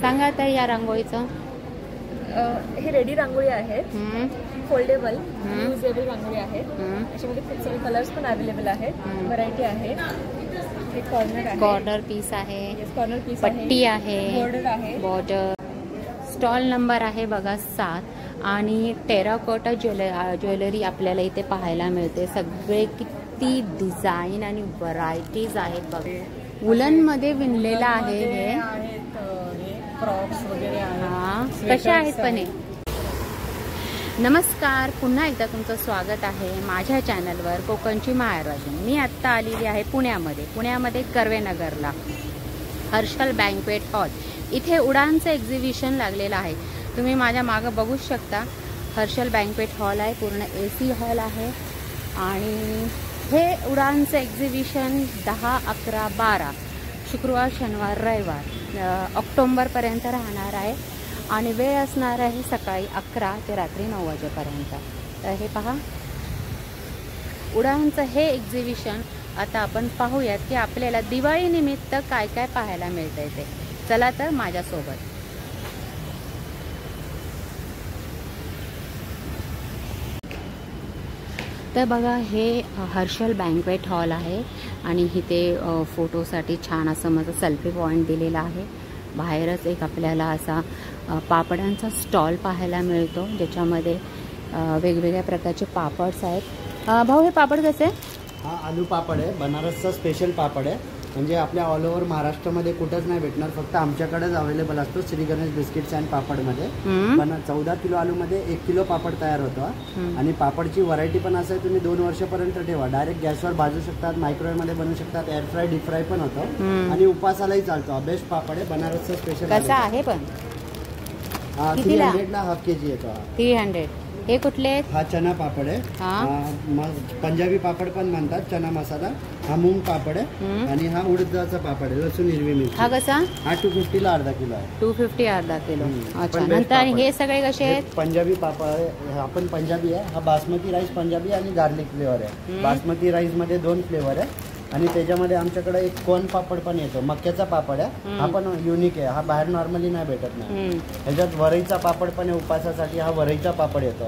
सांगा आता या रांगोळीचं. हे रेडी रांगोळी आहेत, फोल्डेबल युजेबल रांगोळी आहेत. त्याच्यामध्ये खूप सारे कलर्स पण अवेलेबल आहेत, व्हरायटी आहे. एक कॉर्नर पीस आहे, कॉर्नर पीस, पट्टी आहे, बॉर्डर आहे. बॉर्डर. स्टॉल नंबर आहे बघा 7 आणि टेराकोटा ज्वेलरी आपल्याला इथे पाहायला मिळते. सगळे किती डिझाईन आणि व्हरायटीज आहेत बघा. वुलन मध्ये विणलेला आहे हे. फ्रॉक्स वगैरे आहे. कशा आहेत पण हे? नमस्कार, पुन्हा एकदा तुमचं स्वागत आहे माझ्या चॅनलवर कोकणची माहेरवाजून. मी आत्ता आलेली आहे पुण्यामध्ये कर्वेनगरला हर्षल बँक्वेट हॉल. इथे उडानचं एक्झिबिशन लागलेलं आहे. तुम्ही माझ्या मागं बघू शकता. हर्षल बँक्वेट हॉल आहे, पूर्ण AC हॉल आहे. आणि हे उडानचं एक्झिबिशन 10, 11, 12 शुक्रवार, शनिवार, रविवार ऑक्टोबरपर्यंत राहणार आहे. आणि वेळ असणार आहे सकाळी 11 ते रात्री 9 वाजेपर्यंत. तर हे पहा उडानचं हे एक्झिबिशन. आता आपण पाहूयात की आपल्याला दिवाळी निमित्त काय काय पाहायला मिळतंय ते. चला तर माझ्यासोबत. तर बघा हे हर्षल बँक्वेट हॉल आहे आणि इथे फोटोसाठी छान असं माझं सेल्फी पॉईंट दिलेला आहे. बाहेरच एक आपल्याला असा पापडांचा स्टॉल पाहायला मिळतो, ज्याच्यामध्ये वेगवेगळ्या प्रकारचे पापड्स आहेत. भाऊ हे पापड कसे? हा आलू पापड आहे, बनारसचा स्पेशल पापड आहे. म्हणजे आपल्या ऑल ओव्हर महाराष्ट्रामध्ये कुठंच नाही भेटणार, फक्त आमच्याकडेच अवेलेबल असतो श्री गणेश बिस्किट्स अँड पापडमध्ये. 14 किलो आलूमध्ये 1 किलो पापड तयार होतो. आणि पापडची व्हरायटी पण असं आहे, तुम्ही 2 वर्षापर्यंत ठेवा. डायरेक्ट गॅसवर भाजू शकतात, मायक्रोवेव्ह मध्ये बनवू शकतात, एअर फ्राय, डीप फ्राय पण होतो. आणि उपासालाही चालतो. बेस्ट पापड आहे, बनारसचा स्पेशल. कसा आहे पण? 300 ला हाफ केजी येतो. 300. हे कुठले? हा चना पापड आहे, पंजाबी पापड पण म्हणतात, चना मसाला. हा मूंग पापड आहे आणि हा उडदाचा पापड आहे, लसूण हिरवी मिरची. हा कसा? हा 250 ला अर्धा किलो आहे. 250 अर्धा किलो. अच्छा. नंतर हे सगळे कसे आहेत? पंजाबी पापड आहे, हा पण पंजाबी आहे. हा बासमती राईस पंजाबी आणि गार्लिक फ्लेवर आहे. बासमती राईस मध्ये 2 फ्लेवर आहे. आणि त्याच्यामध्ये आमच्याकडे एक कोन पापड पण येतो, मक्याचा पापड आहे. हा पण युनिक आहे, हा बाहेर नॉर्मली नाही भेटत नाही. ह्याच्यात वरईचा पापड पण आहे उपासासाठी, हा वरईचा पापड येतो.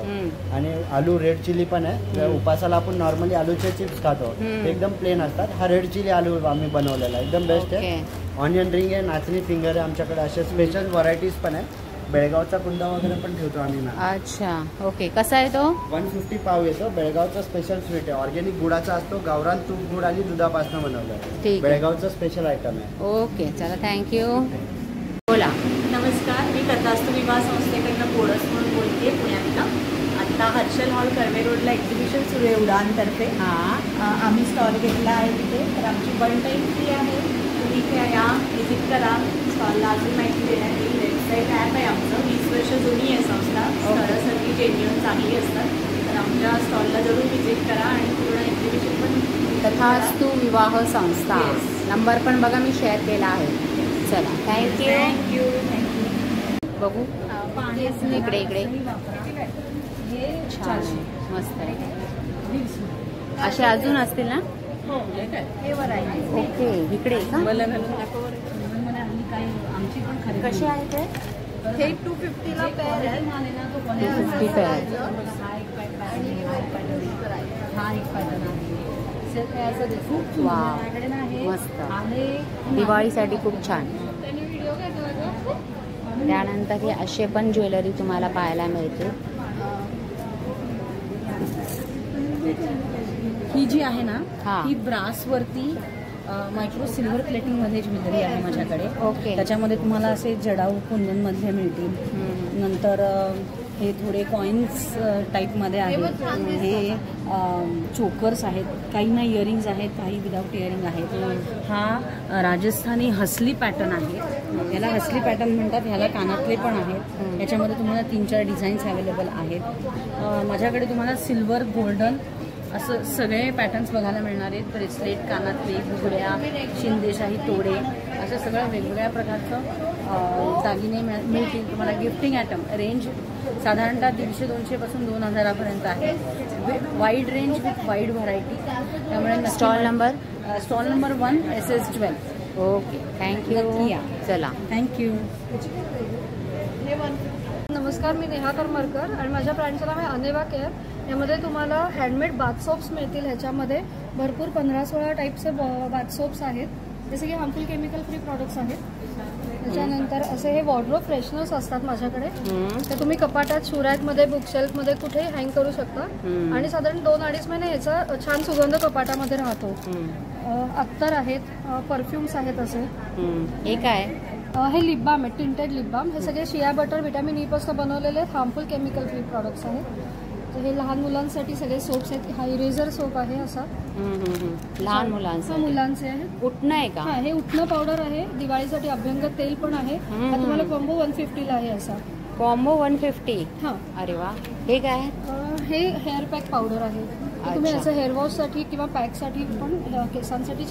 आणि आलू रेड चिली पण आहे. उपासाला आपण नॉर्मली आलूचे चिप्स खातो, एकदम प्लेन असतात. हा रेड चिली आलू आम्ही बनवलेला आहे, एकदम बेस्ट आहे. ऑनियन रिंग आहे, नाचणी फिंगर आहे. आमच्याकडे असे स्पेशल व्हरायटीज पण आहे. बेळगावचा कुंदा वगैरे पण ठेवतो आम्ही ना. अच्छा, ओके. कसा आहे तो? 150 पाव येतो. बेळगावचा स्पेशल स्वीट आहे, ऑर्गॅनिक गुळाचा असतो, गावरान तूप गुळ आणि दुधापासून बनवलं. बेळगावचा स्पेशल आयटम आहे. ओके, चला, थँक्यू. बोला. नमस्कार, मी तथास्तु विवाह संस्थेकडनं बोडस म्हणून बोलते पुण्यातनं. आता हर्षल हॉल कर्वे रोडला एक्झिबिशन सुरू आहे उडानतर्फे. आम्ही स्टॉल घेतला आहे तिथे. तर आमची 1 टाईम फ्री आहे. तुम्ही इथे या, व्हिजिट करा. स्टॉलला अजून माहिती देण्यात येईल. वेबसाईट ॲप आहे आमचं, 20 वर्ष जुनी आहे संस्था. स्थळं सगळी जेन्युइन चांगली असतात. तर आमच्या स्टॉलला जरूर व्हिजिट करा आणि पूर्ण एक्झिबिशन पण. तथास्तु विवाह संस्था. नंबर पण बघा मी शेअर केला आहे. चला, थँक्यू. बघू इकडे छान, मस्त आहे. असे अजून असतील ना? ओके, इकडे कसे आहे ते? हे 250 ला पेअर आहे. 250 पेअर. वाव, मस्त. दिवाळीसाठी खूप छान. त्यानंतर हे असे पण ज्वेलरी तुम्हाला पाहायला मिळते. ही जी आहे ना, ही ब्रास वरती मायक्रो सिल्वर प्लेटिंग मध्ये ज्वेलरी आहे माझ्याकडे. ओके. त्याच्यामध्ये तुम्हाला असे जडाऊ कुंदन मध्ये मिळतील. नंतर हे थोडे कॉइन्स टाईपमध्ये आहेत. हे चोकर्स आहेत, काही ना इयरिंग्स आहेत, काही विदाऊट इयरिंग आहेत. हा राजस्थानी हसली पॅटर्न आहे, याला हसली पॅटर्न म्हणतात. ह्याला कानातले पण आहेत. याच्यामध्ये तुम्हाला 3-4 डिझाईन्स अवेलेबल आहेत. माझ्याकडे तुम्हाला सिल्वर, गोल्डन असं सगळे पॅटर्न्स बघायला मिळणार आहेत. ब्रेसलेट, कानातले, घुगड्या, शिंदेशाही तोडे, असं सगळं वेगवेगळ्या प्रकारचं दागिने मिळतील तुम्हाला. गिफ्टिंग आयटम रेंज साधारणतः 150-200 पासून 2000 पर्यंत आहे. Wide range with wide variety. त्यामुळे stall number 1 SS12 okay, thank you. नक्की या. चला, थँक्यू. नमस्कार, मी नेहा करमरकर आणि माझ्या ब्रँडचं नाव आहे अनेवा केअर. यामध्ये तुम्हाला हँडमेड बाथ सोप्स मिळतील. ह्याच्यामध्ये भरपूर 15-16 टाईपचे बाथ सोप्स आहेत, जसे की हार्मफुल केमिकल फ्री प्रॉडक्ट्स आहेत. त्याच्यानंतर असे हे वॉर्डरोब फ्रेशनर्स असतात माझ्याकडे. ते तुम्ही कपाटात, शूरॅकमध्ये, बुकशेल्फमध्ये कुठेही हँग करू शकता आणि साधारण 2-2.5 महिने याचा छान सुगंध कपाटामध्ये राहतो. अत्तर आहेत, परफ्युम्स आहेत. असे हे काय? हे लिप बाम आहे, टिंटेड लिप बाम. हे सगळे शिया बटर व्हिटॅमिन ई पासून बनवलेले हार्मफुल केमिकल फ्री प्रॉडक्ट्स आहेत. हे लहान मुलांसाठी सगळे सोप्स आहेत. हा इरेझर सोप आहे असा, लहान मुलांसाठी. मुलांचे आहे. उठणं आहे का? हा, हे उठणं पावडर आहे. दिवाळीसाठी अभ्यंग तेल पण आहे. हा तुम्हाला कॉम्बो 150 ला आहे असा. कॉम्बो 150. हा. अरे वा. हे काय? हे हेअर पॅक पावडर आहे. तुम्ही असं हेअर वॉश साठी किंवा पॅक साठी पण, केसांसाठी.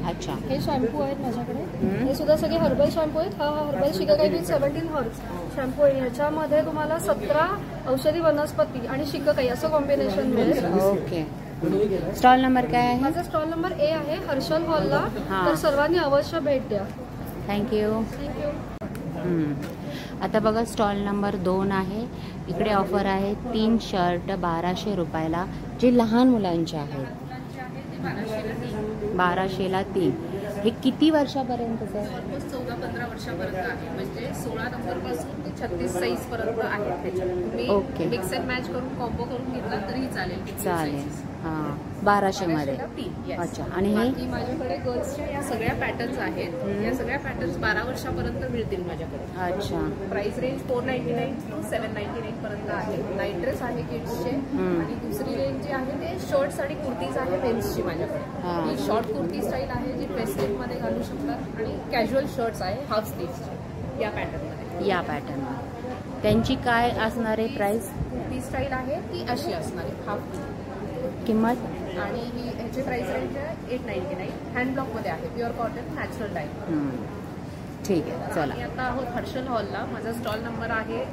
अच्छा. हे शॅम्पू आहेत माझ्याकडे. हे सुद्धा सगळे हर्बल शॅम्पू आहेत. हा हर्बल शिकाकाई 17 हर्ब्स शॅम्पू आहे. ह्याच्यामध्ये तुम्हाला 17 औषधी वनस्पती आणि शिकाकाई असं कॉम्बिनेशन मिळेल. ओके. स्टॉल नंबर काय आहे? माझा स्टॉल नंबर A आहे, हर्षल हॉलला. तर सर्वांनी अवश्य भेट द्या. थँक्यू. आता बघा, स्टॉल नंबर 2 आहे. इकडे ऑफर आहे 3 शर्ट 1200 रुपयाला, जे लहान मुलांचे आहेत. 1200ला 3. हे किती वर्षापर्यंतचं आहे? 14-15 वर्षापर्यंत आहे. म्हणजे 16 नंबरपासून ते 36 साईज पर्यंत आहे. ओके. मिक्स अँड मॅच करून कॉम्बो करून घेतला तरी चालेल. हां, 1200 मध्ये. अच्छा. आणि हे माझ्याकडे गर्ल्सच्या या सगळ्या पॅटर्न्स आहेत. या सगळ्या पॅटर्न्स 12 वर्षापर्यंत मिळतील माझ्याकडे. अच्छा. प्राइस रेंज 499 to 799 पर्यंत आहे. नाईट ड्रेस आहे किड्सचे. आणि दुसरी रेंज जी आहे ते शर्ट्स आणि कुर्तीज आहे मेन्सची माझ्याकडे. ही शॉर्ट कुर्ती स्टाईल आहे, जी फेस्टिव्ह मध्ये घालू शकतात. आणि कॅज्युअल शर्ट्स आहे हाफ स्लीव्हचे या पॅटर्न. त्यांची काय असणार आहे प्राइस? कुर्ती स्टाईल आहे ती अशी असणार आहे, हाफ किंमत. आणि ही ह्याची प्राइस रेंज आहे 899. हँड ब्लॉक मध्ये आहे, प्युअर कॉटन, नॅचरल डाय. ठीक आहे, चला. मी आता आहोत हर्षल हॉलला. माझा स्टॉल नंबर आहे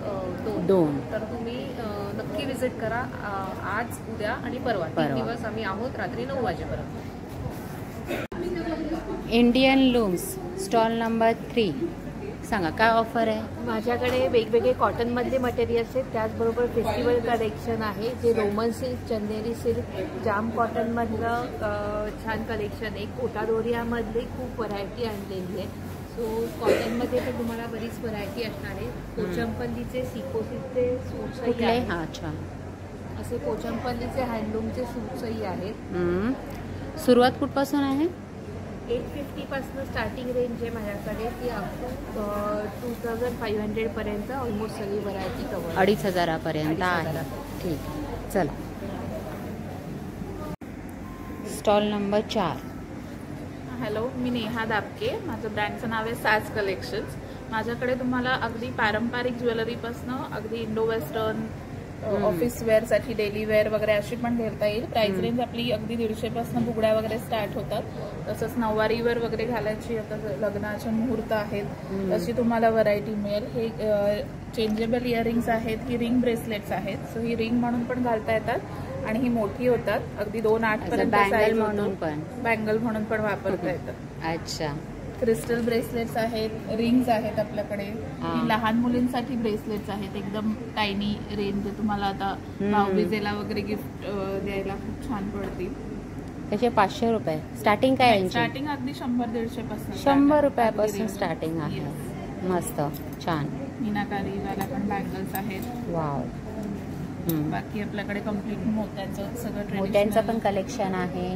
2. तर तुम्ही नक्की विजिट करा. आज, उद्या आणि परवा 3 दिवस आम्ही आहोत, रात्री 9 वाजेपर्यंत. Indian looms stall number 3. सांगा, काय ऑफर आहे? माझ्याकडे वेगवेगळे कॉटनमधले मटेरियल्स आहेत. त्याचबरोबर फेस्टिवल कलेक्शन आहे, जे रोमन सिल्क, चंदेरी सिल्क, जाम कॉटनमधलं छान कलेक्शन आहे. कोटाडोरियामधले खूप व्हरायटी आणलेली आहे. सो कॉटनमध्ये तर तुम्हाला बरीच व्हरायटी असणार आहे. पोचमपल्लीचे, सिकोसीचे सूट्सही कुठले? आहेत. हां, अच्छा. असे पोचमपल्लीचे हँडलूमचे सूट्सही आहेत. सुरुवात कुठपासून आहे? 850 पासून स्टार्टिंग रेंज आहे माझ्याकडे. ती अप टू 2500 पर्यंत ऑलमोस्ट सगळी व्हरायटी कव्हर. 2500 पर्यंत आहे. ठीक, चला. Stall number 4. हॅलो, मी नेहा दापके. माझं ब्रँडचं नाव आहे साज कलेक्शन्स. माझ्याकडे तुम्हाला अगदी पारंपरिक ज्वेलरीपासनं अगदी इंडो वेस्टर्न, ऑफिस वेअरसाठी, डेली वेअर वगैरे अशी पण घेता येईल. प्राइस रेंज आपली अगदी 150 पासून बुगड्या वगैरे स्टार्ट होतात. तसंच नऊवारीवर वगैरे घालायची आता लग्नाचे मुहूर्त आहेत, तशी तुम्हाला व्हरायटी मिळेल. हे चेंजेबल इयरिंग्स आहेत. ही रिंग ब्रेसलेट्स आहेत. सो ही रिंग म्हणून पण घालता येतात आणि ही मोठी होतात, अगदी 2.8 पर्यंत साईज म्हणून पण, बँगल म्हणून पण वापरता येतात. अच्छा. क्रिस्टल ब्रेसलेट्स आहेत, रिंग्स आहेत आपल्याकडे. लहान मुलींसाठी ब्रेसलेट्स आहेत, एकदम टायनी रेंज. तुम्हाला आता भाऊबीजेला वगैरे गिफ्ट द्यायला खूप छान पडतील. त्याचे 500 रुपये स्टार्टिंग. काय स्टार्टिंग अगदी 100-150 पासून, 100 रुपयापासून स्टार्टिंग आहे. मस्त, छान. मीनाकारी वाला पण बँगल्स आहेत. वाव. बाकी आपल्याकडे कम्प्लीट मोत्याचं सगळं मोत्यांचं पण कलेक्शन आहे.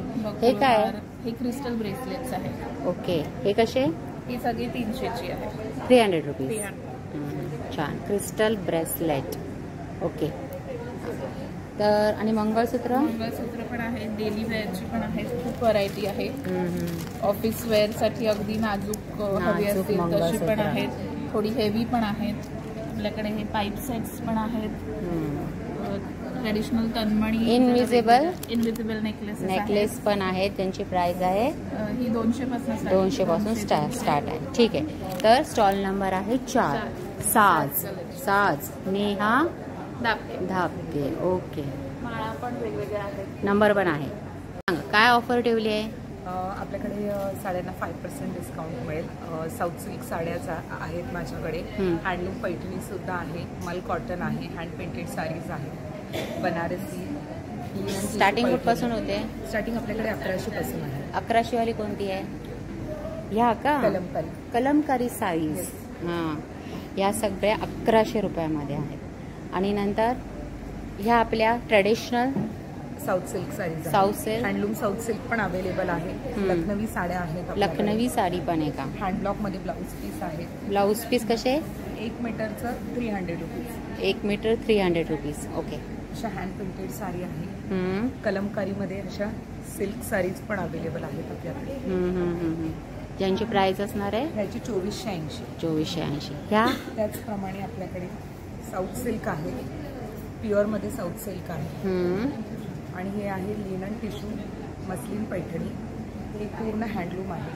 हे काय? हे क्रिस्टल ब्रेसलेट्स आहेत. ओके. हे कसे? ही सगळी 300ची आहे. 300 रुपीज. छान. Crystal bracelet. ओके. तर आणि मंगळसूत्र पण आहे, डेली वेअरची पण आहे. खूप व्हरायटी आहे. ऑफिस वेअरसाठी अगदी नाजूक हवी असतील तशी पण आहेत. थोडी हेवी पण आहेत. आपल्याकडे हे पाईप सेट्स पण आहेत. ट्रेडिशनल तन्मणी, इनविजिबल नेकलेस पण आहेत. त्यांची प्राइस आहे ही 200 पासून स्टार्ट आहे. ठीक आहे. तर स्टॉल नंबर आहे 4. साज नेहा दापके. ओके. माळा पण वेगवेगळ्या आहेत. नंबर पण आहे. सांगा, काय ऑफर ठेवली आहे? आपल्याकडे साड्यांना 5% डिस्काउंट मिळेल. साऊथ सिल्क साड्या आहेत माझ्याकडे, हँडलूम पैठणी सुद्धा आहे, मल कॉटन आहे, हँड पेंटेड साडीज आहे, बनारसी. स्टार्टिंग कुठपासून होते? स्टार्टिंग आपल्याकडे 1100 पासून आहे. 1100 वाली कोणती आहे? ह्या का? कलमकारी. कलमकारी साईज. हां, या सगळ्या 1100 रुपयामध्ये आहेत. आणि नंतर ह्या आपल्या traditional south silk saris, south silk, handloom south silk पण अवेलेबल आहे. लखनवी साड्या आहेत. लखनवी साडी पण आहे का? हँड ब्लॉक मध्ये ब्लाऊज पीस आहेत. ब्लाऊज पीस कसे? 1 मीटरचं 300 रुपीज. 1 metre 300 rupees. ओके. अशा हँड प्रिंटेड साडी आहे. कलमकारीमध्ये अशा सिल्क साडीज पण अवेलेबल आहेत आपल्याकडे. ज्यांची प्राइस असणार आहे ह्याची 2480. 2480. ह्या त्याचप्रमाणे आपल्याकडे साऊथ सिल्क आहे, प्युअरमध्ये साऊथ सिल्क आहे. आणि हे आहे लिनन टिश्यू मस्लिन पैठणी. हे पूर्ण हँडलूम आहे.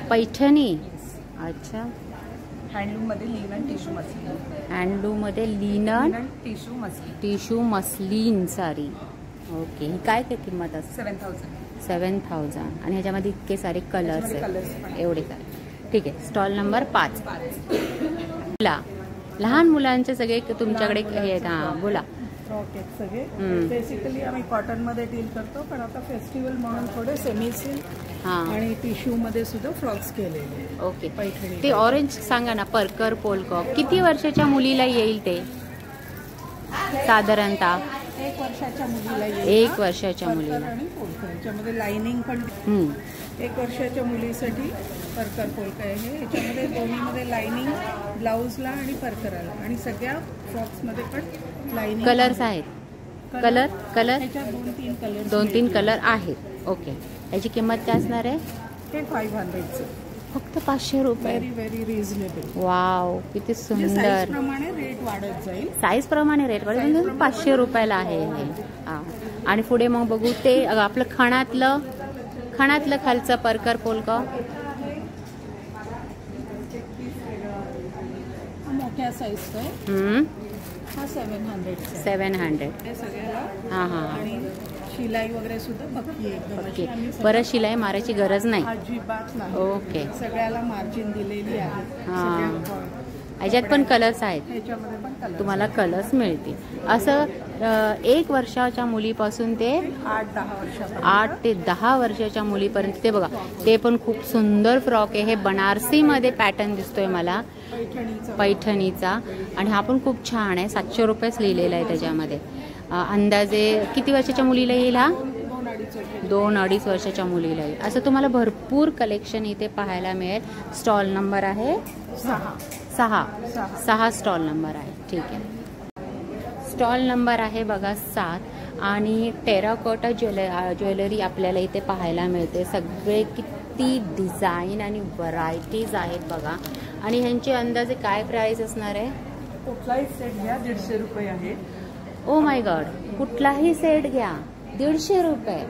पैठणी. अच्छा. हँडलूम मध्ये लिनन टिश्यू मस्लिन. हँडलूम मध्ये linen tissue muslin. Tissue muslin sari. Okay. ही काय काय किंमत असते? 7000. 7000. आणि ह्याच्यामध्ये इतके सारे कलर्स आहेत. एवढे सारे. ठीक आहे. Stall number 5. लहान मुलांचे सगळे तुमच्याकडे हे आहेत. हां, बोला. फ्रॉक आहेत सगळे. बेसिकली आम्ही कॉटन मध्ये डील करतो, पण आता फेस्टिवल म्हणून थोडे सेमी सिल्क आणि टिश्यू मध्ये सुद्धा फ्रॉक्स केलेले. ओके. पैठणी. ते ऑरेंज सांगा ना, परकर पोलकॉक किती वर्षाच्या मुलीला येईल ते साधारणतः? 1 वर्षाच्या मुलीला येईल. 1 वर्षाच्या मुलीला. आणि पोलका याच्यामध्ये लाइनिंग पण. 1 वर्षाच्या मुलीसाठी परकर पोलका आहे. याच्यामध्ये दोन्हीमध्ये लाइनिंग ब्लाऊजला आणि परकराला, आणि सगळ्या फ्रॉक्स मध्ये पण लाइनिंग. कलर्स आहेत? कलर ह्याच्यात 2-3 कलर आहेत. ओके. याची किंमत काय असणार आहे? हे 500चं. फक्त 500 रुपये. Very reasonable. वाव, किती सुंदर. साईज प्रमाणे रेट वाढत जाईल. साईज प्रमाणे रेट वाढत म्हणजे 500 रुपयाला आहे हे. आणि पुढे मग बघू ते आपलं खणातलं खालचं परकर पोलका. मोठ्या साईजचा आहे. हा 700. 700. सगळ्याला. आणि शिलाई वगैरे सुद्धा पक्की एकदम. बरं, शिलाई मारायची गरज नाही? अजिबात नाही. ओके. सगळ्याला मार्जिन दिलेली आहे. ह्याच्यात पण कलर्स आहेत. ह्याच्यामध्ये पण कलर. तुम्हाला कलर्स मिळतील. असं 1 वर्षाच्या मुलीपासून ते 8 ते 10 वर्षाच्या मुलीपर्यंत. ते बघा, ते पण खूप सुंदर फ्रॉक आहे. हे बनारसी मध्ये पॅटर्न दिसतोय मला, पैठणीचा. आणि हा पण खूप छान आहे. 700 रुपयेच लिहिलेला आहे त्याच्यामध्ये. अंदाजे किती वर्षाच्या मुलीला येईल हा? 2-2.5 वर्षाच्या मुलीला येईल. असं तुम्हाला भरपूर कलेक्शन इथे पाहायला मिळेल. स्टॉल नंबर आहे 6 स्टॉल नंबर आहे. ठीक आहे. स्टॉल नंबर आहे बघा 7. आणि टेराकोटा ज्वेलरी आपल्याला इथे पाहायला मिळते. सगळे किती डिझाईन आणि व्हरायटीज आहेत बघा. आणि ह्यांचे अंदाजे काय प्राइस असणार आहे? कुठलाही सेट घ्या 150 रुपये आहे. ओ माय गॉड, कुठलाही सेट घ्या 150 रुपये.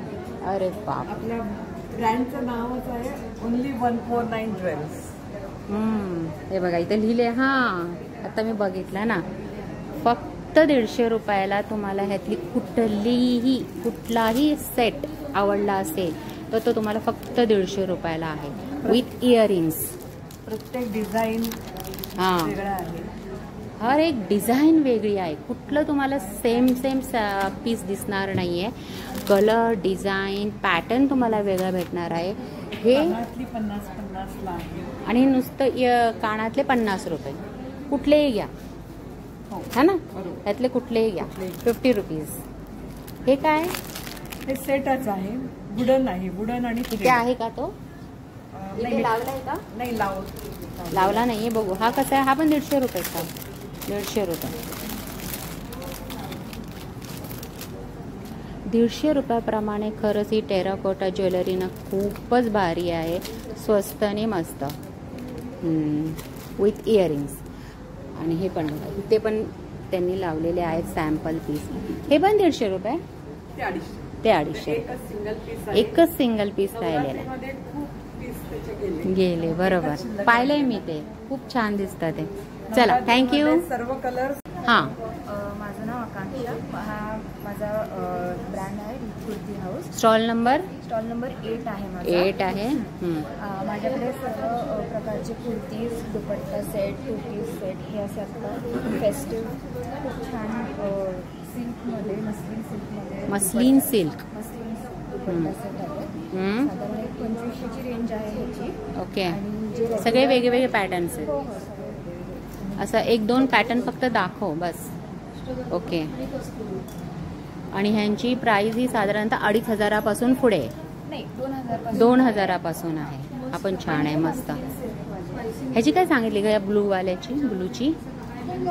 अरे बाप. आपल्या ब्रँडचं नावच आहे ओनली 149 ज्वेल्स. हे बघा इथे लिहिले. हां, आता मी बघितलं ना. फक्त 150 रुपयाला तुम्हाला ह्यातली कुठलाही सेट आवडला असेल तर तो तुम्हाला फक्त 150 रुपयाला आहे. With earrings. प्रत्येक डिझाईन वेगळा आहे. हर एक डिझाईन वेगळी आहे. कुठलं तुम्हाला सेम पीस दिसणार नाहीये. कलर, डिझाईन, पॅटर्न तुम्हाला वेगळा भेटणार आहे. हे 50-50 ला आहे. आणि नुसतं कानातले 50 रुपये. कुठलेही घ्या, है ना? त्यातले कुठलेही घ्या 50 रुपीज. हे काय? हे सेटच आहे. वुडन आहे. वुडन आणि इथे आहे का तो? इथे लावलाय का? नाही, लावला नाहीये. बघू हा कसा आहे. हा पण 150 रुपयाचा. 150 रुपये. 150 रुपयाप्रमाणे खरंच ही टेराकोटा ज्वेलरी ना खूपच भारी आहे. स्वस्त आणि मस्त. With earrings. आणि हे पण इथे पण त्यांनी लावलेले आहेत सॅम्पल पीस. हे पण 150 रुपये. ते 250. एकच सिंगल पीस राहिलेला आहे. गेले. बरोबर, पाहिलंय मी ते. खूप छान दिसतं ते. चला, थँक्यू. सर्व कलर. हां, माझं नाव आकांक्षा. हा माझा ब्रँड आहे कुर्ती हाऊस. स्टॉल नंबर 8 आहे माझा. 8 आहे. माझ्याकडे सर्व प्रकारचे कुर्तीज, दुपट्टा सेट, टू पीस सेट हे असे असतात. फेस्टिव्ह खूप छान सिल्कमध्ये, मस्लिन सिल्क दुपट्टा सेट आहे. साधारण 2500ची रेंज आहे ह्याची. ओके. सगळे वेगवेगळे पॅटर्न्स आहेत. असं 1-2 पॅटर्न फक्त दाखव बस. ओके. आणि ह्यांची प्राइस ही साधारणतः 2500 पासून पुढे, 2000 पासून आहे. हा पण छान आहे, मस्त. ह्याची काय सांगितली का या ब्लू वाल्याची? ब्लूची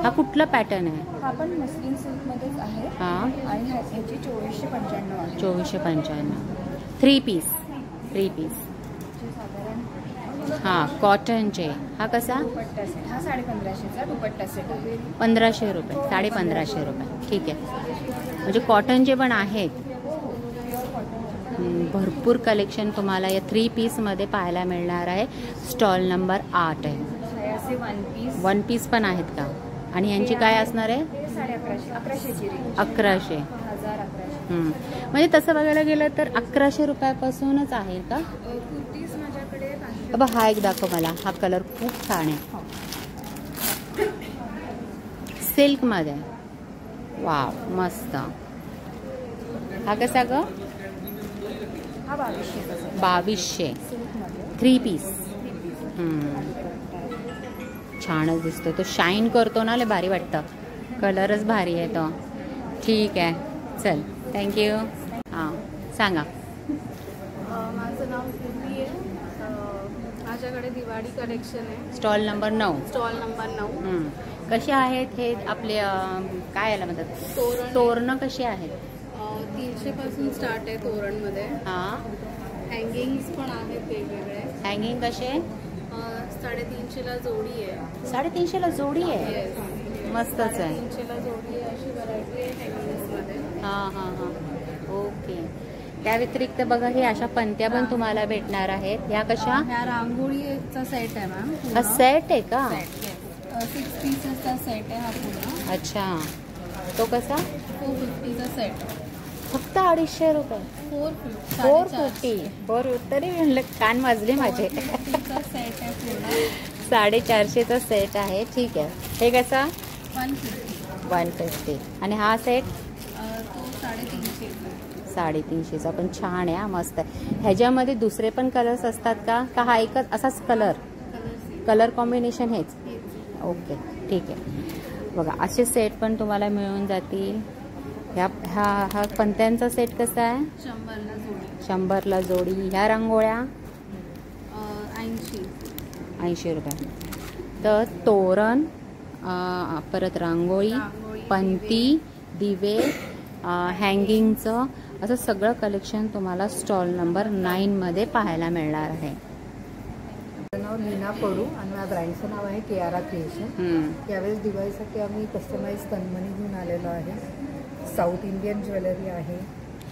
हा कुठला पॅटर्न आहे? हा पण मस्लिन सिल्क मध्येच आहे. हा. आणि ह्याची 2495 आहे. 2495. 3 पीस. हा कॉटनचे. हा कसा? दुपट्टा सेट. हा 1550चा दुपट्टा सेट आहे. 1500 रुपये. 1550 रुपये. ठीक आहे. म्हणजे कॉटनचे पण आहेत. भरपूर कलेक्शन तुम्हाला या 3 पीसमध्ये पाहायला मिळणार आहे. स्टॉल नंबर 8 आहे. असे 1 पीस पण आहेत का? आणि यांची काय असणार आहे? 1150ची रेंज. 1100. 1100. म्हणजे तसं बघायला गेलं तर 1100 रुपयापासूनच आहे का? कुर्तीज माझ्याकडे अब हा एक दाखव मला. हा कलर खूप छान आहे, सिल्क मध्ये. वाव, मस्त. हा कसा ग? हा 2200. 2200. 3 पीस. छानच दिसतो तो. शाईन करतो ना, लय भारी वाटतं. कलरच भारी आहे तो. ठीक आहे, चल, थँक्यू. हां, सांगा. माझं नाव पूर्वी आहे. माझ्याकडे दिवाळी कलेक्शन आहे. Stall number 9. Stall number 9. कसे आहेत हे आपले काय याला म्हणतात? तोरणं कशी आहेत? 300 पासून स्टार्ट आहे तोरणमध्ये. हां. हँगिंग्स पण आहेत वेगवेगळे. हँगिंग कसे? 350ला जोडी आहे. 350ला जोडी आहे. मस्तच आहे. 350ला जोडी आहे. अशी व्हरायटी आहे हँगिंग्समध्ये. हां. ओके. त्या व्यतिरिक्त बघा, हे अशा पंत्या पण तुम्हाला भेटणार आहेत. ह्या कशा? ह्या रांगोळीचा सेट आहे मॅम. हा सेट आहे का? 6 पीसेसचा सेट आहे हा पूर्ण. अच्छा. तो कसा? 450चा सेट. फक्त 250 रुपये. 450. बरोबर. तरी म्हणलं कान वाजले माझे. सेट आहे पूर्ण. 450चा सेट आहे. ठीक आहे. हे कसा? 150. आणि हा सेट? तो 350. 350चा पण छान आहे. मस्त आहे. ह्याच्यामध्ये दुसरे पण कलर्स असतात का हा एकच असाच कलर कॉम्बिनेशन हेच? ओके, ठीक आहे. बघा, असे सेट पण तुम्हाला मिळून जातील. हा पंत्यांचा सेट कसा आहे? 100ला जोडी. ह्या रांगोळ्या 80 रुपये. तर तोरण, परत रांगोळी, पंती, दिवे, हँगिंगचं असं सगळं कलेक्शन तुम्हाला स्टॉल नंबर 9 मध्ये पाहायला मिळणार आहे. माझं नाव लीना पडू आणि माझ्या ब्रँडचं नाव आहे केआरा क्रिएशन. यावेळेस दिवाळीसाठी आम्ही कस्टमाइज तन्मणी घेऊन आलेलो आहे. साऊथ इंडियन ज्वेलरी आहे.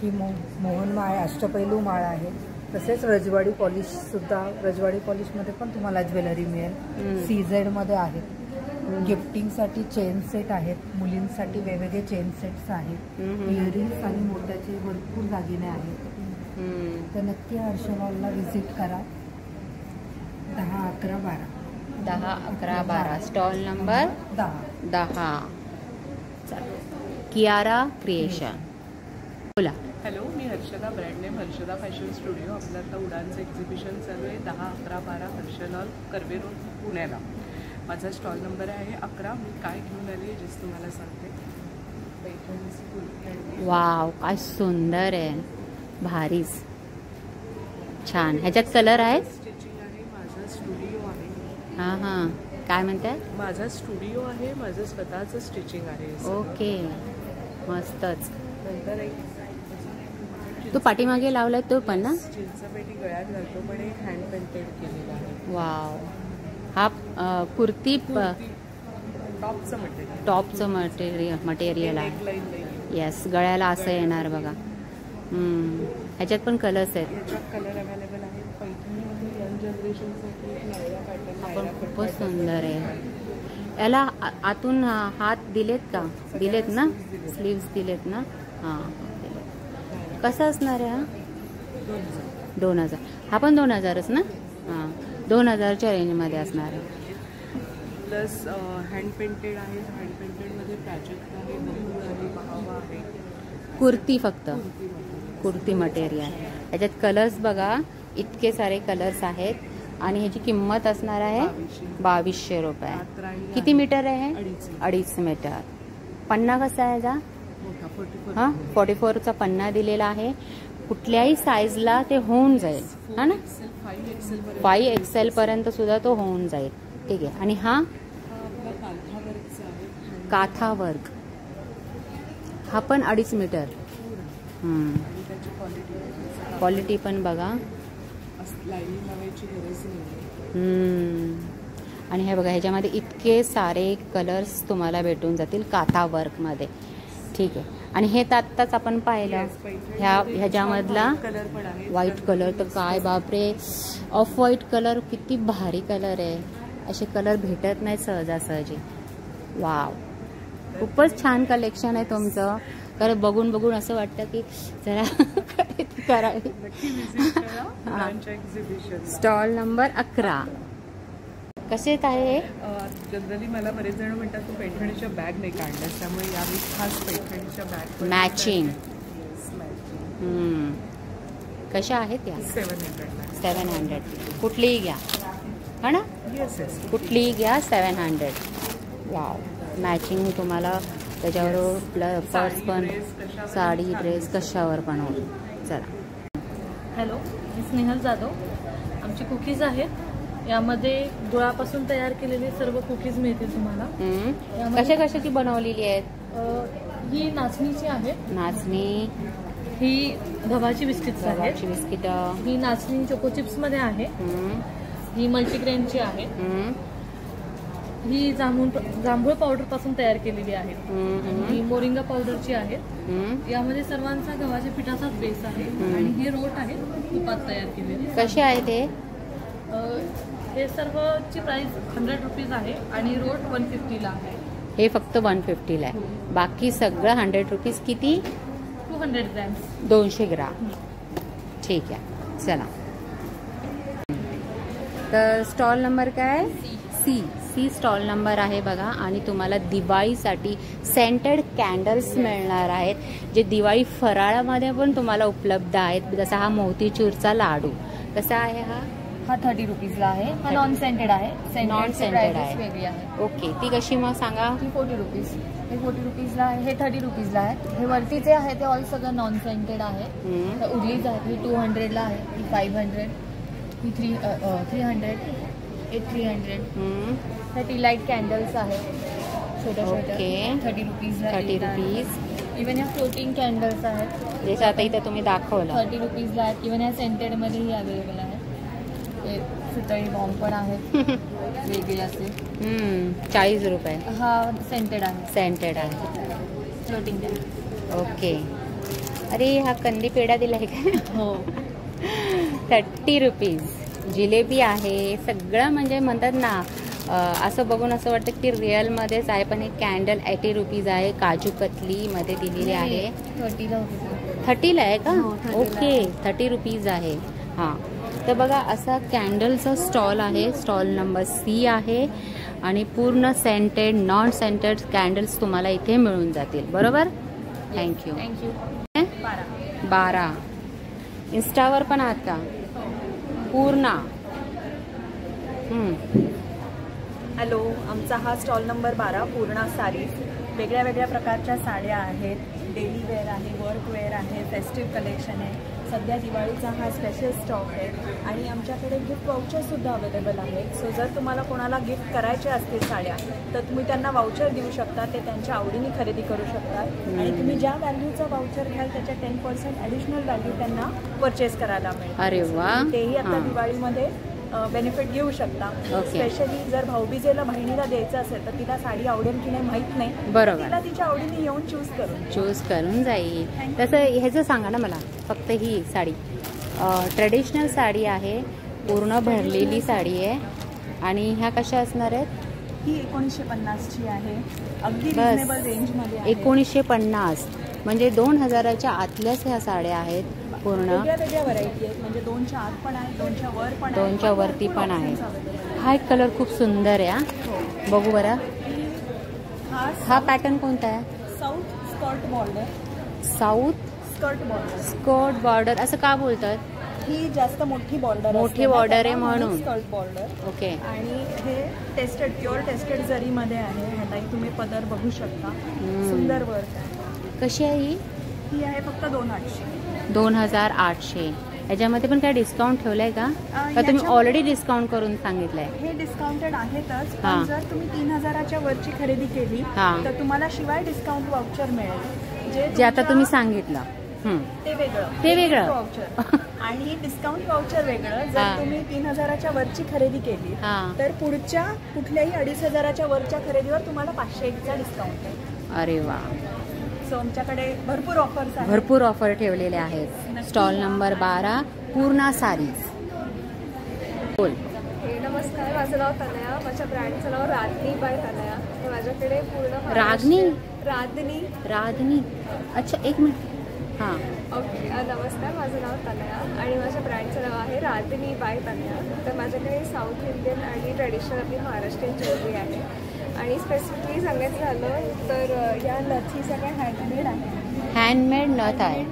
ही मोहन माळ, अष्टपैलू माळ आहे. तसेच रजवाडी पॉलिशसुद्धा, रजवाडी पॉलिशमध्ये पण तुम्हाला ज्वेलरी मिळेल. CZ आहेत. गिफ्टिंगसाठी चेन सेट आहेत. मुलींसाठी वेगवेगळे चेन सेट्स आहेत. इयरिंग्स आणि मोत्याचे भरपूर दागिने आहेत. तर नक्की हर्षलॉलला व्हिजिट करा. 10, 11, 12. 10, 11, 12. Stall number 10. कियारा क्रिएशन. बोला. हॅलो, मी Harshada. Brand name Harshada fashion studio. आपलं आता उडानचं एक्झिबिशन चालू आहे. 10, 11, 12 हर्षलॉल, कर्वे रोड, पुण्याला. माझा स्टॉल नंबर आहे 11. मी काय घेऊन आली जस्ट तुम्हाला सांगते. वाव, काय सुंदर आहे. भारीच छान. ह्याच्यात कलर आहे? स्टिचिंग आहे. माझा स्टुडिओ आहे. हां. काय म्हणताय? माझा स्टुडिओ आहे. माझं स्वतःचं स्टिचिंग आहे. ओके, मस्तच. नंतर एक तो पाठीमागे लावलाय तो पण ना? चिंचपेटी गळ्यात घालतो, पण एक हँड पेंटेड केलेला आहे. वाव. हा कुर्ती टॉपचं मटेरियल आहे. येस, गळ्याला असं येणार बघा. ह्याच्यात पण कलर्स आहेत. ह्याच्यात कलर अवेलेबल आहे. पैठणीमध्ये यंग जनरेशनसाठी पण खूपच सुंदर आहे. याला आतून हात दिलेत का? दिलेत ना? स्लीव्स दिलेत ना? हां. कसं असणार आहे? 2000. हा पण 2000च ना? हां, 2000च्या रेंजमध्ये असणार आहे. प्लस हँड पेंटेड आहे. हँड पेंटेडमध्ये प्राजक्त आहे, बंगूळ आहे, बहावा आहे. कुर्ती, फक्त कुर्ती मटेरियल. याच्यात कलर्स बघा, इतके सारे कलर्स आहेत. आणि ह्याची किंमत असणार आहे 2200 रुपये. किती मीटर आहे? 2.5 मीटर. पन्ना कसा आहे याचा? हां, 44चा पन्ना दिलेला आहे. कुठल्याही साईजला ते होऊन जाईल, हा ना? 5XL पर्यंत सुद्धा तो होऊन जाईल. ठीक आहे. आणि हा काथा वर्क, हा पण 2.5 मीटर. क्वालिटी पण बघा. आणि हे बघा, ह्याच्यामध्ये इतके सारे कलर्स तुम्हाला भेटून जातील काथा वर्कमध्ये. ठीक आहे. आणि हे तर आत्ताच आपण पाहिलं, ह्याच्यामधला व्हाईट कलर तर काय बापरे, ऑफ व्हाईट कलर किती भारी कलर आहे. असे कलर भेटत नाही सहजासहजी. वाव, खूपच छान कलेक्शन आहे तुमचं. कारण बघून बघून असं वाटतं की जरा खरेदी करावी. Stall number 11. कसे आहे? जनरली मला बरेच जण म्हणतात तू पैठणीच्या बॅग नाही काढल्यास, त्यामुळे यावेळी खास पैठणीच्या बॅग मॅचिंग. कशा आहेत त्या? 700. कुठलीही घ्या, हा ना? कुठलीही घ्या, 700. वाव, मॅचिंग तुम्हाला त्याच्यावर पर्स पण, साडी, ड्रेस कशावर पण होईल. चला. हॅलो, मी स्नेहल जाधव. आमची कुकीज आहेत. यामध्ये गुळापासून तयार केलेले सर्व कुकीज मिळतील तुम्हाला. कशा कशाची बनवलेली आहेत? ही नाचणीची आहे. नाचणी. ही गव्हाची बिस्किट्स आहेत. बिस्किट. ही नाचणी चोको चिप्स मध्ये आहे. ही मल्टीग्रेनची आहे. ही जांभूळ पावडर पासून तयार केलेली आहे. ही मोरिंगा पावडरची आहे. यामध्ये सर्वांचा गव्हाच्या पिठाचाच बेस आहे. आणि हे रोट आहे तुपात तयार केलेली. कसे आहे ते? हे सर्वची प्राइस 100 रुपीज आहे आणि रोट 150 ला आहे. हे फक्त 150 ला आहे. बाकी सगळं 100 रुपीज. किती? 200 ग्रॅम्स. 200 ग्राम. ठीक आहे, चला. तर स्टॉल नंबर काय? सी स्टॉल नंबर आहे बघा. आणि तुम्हाला दिवाळीसाठी सेंटेड कॅन्डल्स मिळणार आहेत, जे दिवाळी फराळामध्ये पण तुम्हाला उपलब्ध आहेत. जसा हा मोतीचूरचा लाडू. कसा आहे हा? हा 30 रुपीजला आहे. हा नॉन सेंटेड आहे. नॉन सेंटेड आहे. वेगळी आहे. ओके, ती कशी मग सांगा? ती 40 रुपीज. हे 40 रुपीजला आहे. हे 30 रुपीजला आहे. हे वरतीचे आहे ते ऑल सगळं नॉन सेंटेड आहे. उरलीच आहे. ही 200ला आहे. ही 500. ही 300. हे 300. हे टी लाईट कॅन्डल्स आहेत छोट्या छोट्या. 30 रुपीजला. 30 रुपीज. इव्हन या फ्लोटिंग कॅन्डल्स आहेत, जसं आता इथे तुम्ही दाखवलं, 30 रुपीजला आहेत. इव्हन या सेंटेडमध्येही अवेलेबल आहे. हे सुतळी बॉम्ब पण आहेत वेगळे असे. 40 रुपये. हा सेंटेड आहे. सेंटेड आहे. Floating candle. ओके. अरे हा कंदी पेढा दिलाय का? हो. 30 रुपीज. जिलेबी आहे. सगळं म्हणजे म्हणतात ना, असं बघून असं वाटतं की रिअलमध्येच आहे. पण एक कॅन्डल 80 रुपीज आहे. काजू कतली मध्ये दिलेली आहे. 30ला आहे का? ओके, 30 रुपीज आहे. हां, तर बघा असा कॅन्डलचा स्टॉल आहे. स्टॉल नंबर C आहे. आणि पूर्ण सेंटेड नॉन सेंटेड कॅन्डल्स तुम्हाला इथे मिळून जातील. बरोबर? थँक्यू. 12. इन्स्टावर पण आहात का? पूर्णा. हॅलो, आमचा हा स्टॉल नंबर 12 पूर्णा साडी. वेगळ्या वेगळ्या प्रकारच्या साड्या आहेत. डेली वेअर आहे, वर्क वेअर आहे, फेस्टिव्ह कलेक्शन आहे. सध्या दिवाळीचा हा स्पेशल स्टॉक आहे. आणि आमच्याकडे गिफ्ट वाउचरसुद्धा अवेलेबल आहेत. सो जर तुम्हाला कोणाला गिफ्ट करायचे असतील साड्या, तर तुम्ही त्यांना वाउचर देऊ शकता. ते त्यांच्या आवडीने खरेदी करू शकतात. आणि तुम्ही ज्या व्हॅल्यूचा वाउचर घ्याल त्याच्या 10% ॲडिशनल व्हॅल्यू त्यांना परचेस करायला मिळेल. अरे वा. तेही आता दिवाळीमध्ये बेनिफिट घेऊ शकता. स्पेशली जर भाऊबीजेला बहिणीला द्यायचं असेल तर तिला साडी आवडेल की नाही माहित नाही. बरोबर. तिला तिच्या आवडीने येऊन चूज करून जाईल. तसं ह्याचं सांगा ना मला. फक्त ही साडी ट्रेडिशनल साडी आहे. पूर्ण भरलेली साडी आहे. आणि ह्या कशा असणार आहेत? ही 1950ची आहे. अगदी रिजनेबल रेंजमध्ये. 1950 म्हणजे 2000च्या आतल्याच ह्या साड्या आहेत. पूर्ण वेगळ्या व्हरायटी आहेत, म्हणजे 2च्या आत पण आहे, 2च्या वर पण आहे, 2च्या वरती पण आहे. हा एक कलर खूप सुंदर आहे. बघू बरं, हा पॅटर्न कोणता आहे? South skirt border. South skirt border असं का बोलतात? ही जास्त मोठी बॉर्डर आहे म्हणून स्कर्ट बॉर्डर. ओके. आणि हे टेस्टेड, प्युअर टेस्टेड जरीमध्ये आहे. ह्यालाही तुम्ही पदर बघू शकता, सुंदर वर्क आहे. कशी आहे ही? ही आहे फक्त 2800. 2800. याच्यामध्ये पण काय डिस्काउंट ठेवलंय का तुम्ही ऑलरेडी डिस्काउंट करून सांगितलंय? हे डिस्काउंटेड आहेतच, पण जर तुम्ही 3000च्या वरची खरेदी केली तर तुम्हाला शिवाय डिस्काउंट वाउचर मिळेल, जे आता तुम्ही सांगितलं ते वेगळं वाउचर. आणि डिस्काउंट वाउचर वेगळं. जर तुम्ही 3000च्या वरची खरेदी केली तर पुढच्या कुठल्याही 2500च्या वरच्या खरेदीवर तुम्हाला 501चा डिस्काउंट आहे. अरे वा. सो आमच्याकडे भरपूर ऑफर्स आहेत, भरपूर ऑफर ठेवलेले आहेत. Stall number 12 Purna saris. बोल. नमस्कार, माझं नाव तनया, माझ्या ब्रँडचं नाव राधनी बाय तनया. माझ्याकडे पूर्ण राधनी. अच्छा, एक मिनिट. हां, ओके. नमस्कार, माझं नाव तनया आणि माझ्या ब्रँडचं नाव आहे राधनी बाय तनया. तर माझ्याकडे साऊथ इंडियन आणि ट्रेडिशनल आपली महाराष्ट्रीयन ज्वेलरी आहे. आणि स्पेसिफिकली सांगायचं झालं तर या नथी सगळ्या हँडमेड आहे. हँडमेड नथ आहे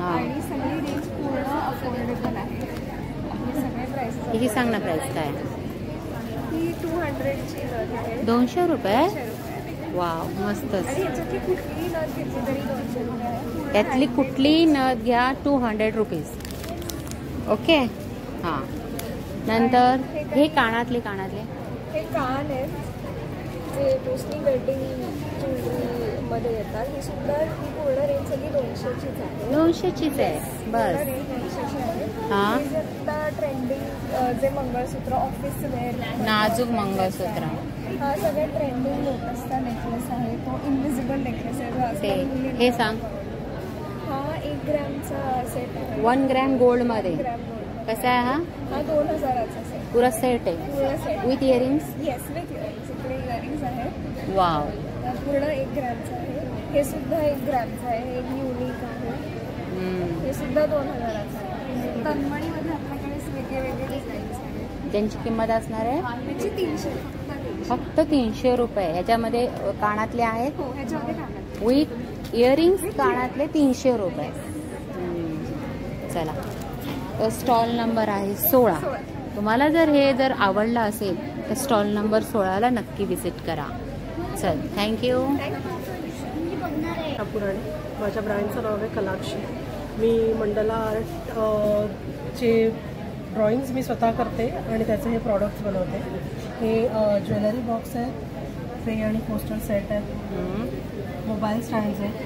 आणि सगळी रेंज पूर्ण अफोर्डेबल आहे. सगळे प्राइस. ही सांग ना प्राइस काय? ही 200ची नथ आहे. 200 रुपये? वाव, मस्तच. आणि याच्यातली कुठलीही नथ घेतली तरी 200 रुपये आहे. त्यातली कुठलीही नथ घ्या 200 रुपीज. ओके. हां, नंतर हे कानातले हे कान आहेत जे मोस्टली वेडिंग ज्वेलरीमध्ये येतात. ही सुद्धा ही पूर्ण रेंज सगळी 200चीच आहे. 200चीच आहे बस. हां, आता ट्रेंडिंग जे मंगळसूत्र ऑफिस वेअर, नाजूक मंगळसूत्र, हा सगळ्या ट्रेंडिंग लोटसचा नेकलेस आहे. तो इनविजिबल नेकलेस आहे. हे सांग. हा 1 ग्रॅमचा सेट आहे. 1 ग्रॅम गोल्डमध्ये. कसा आहे हा? 2000चा सेट. पुरा सेट आहे with earrings? Yes, with earrings. इकडे इयरिंग्स आहेत. वाव. पूर्ण 1 ग्रॅमचा आहे. हे सुद्धा 1 ग्रॅमचं आहे. हे युनिक आहे. हे सुद्धा 2000चं आहे. तन्मणीमध्ये आपल्याकडे वेगळे डिझाईन्स आहेत. त्यांची किंमत असणार आहे? त्याची 300. फक्त 300 रुपये. ह्याच्यामध्ये कानातले आहेत? हो, ह्याच्यामध्ये कानातले विथ इयरिंग्स कानातले 300 रुपये. चला, तर स्टॉल नंबर आहे 16. तुम्हाला जर आवडलं असेल तर स्टॉल नंबर 16ला नक्की विजिट करा. चल, थँक्यू. माझ्या ब्रँडचं नाव आहे कलाक्षी. मी मंडला आर्टचे ड्रॉइंग्स मी स्वतः करते आणि त्याचे हे प्रॉडक्ट्स बनवते. हे ज्वेलरी बॉक्स आहे, ट्रे आणि पोस्टर सेट आहेत, मोबाईल स्टँड्स आहेत,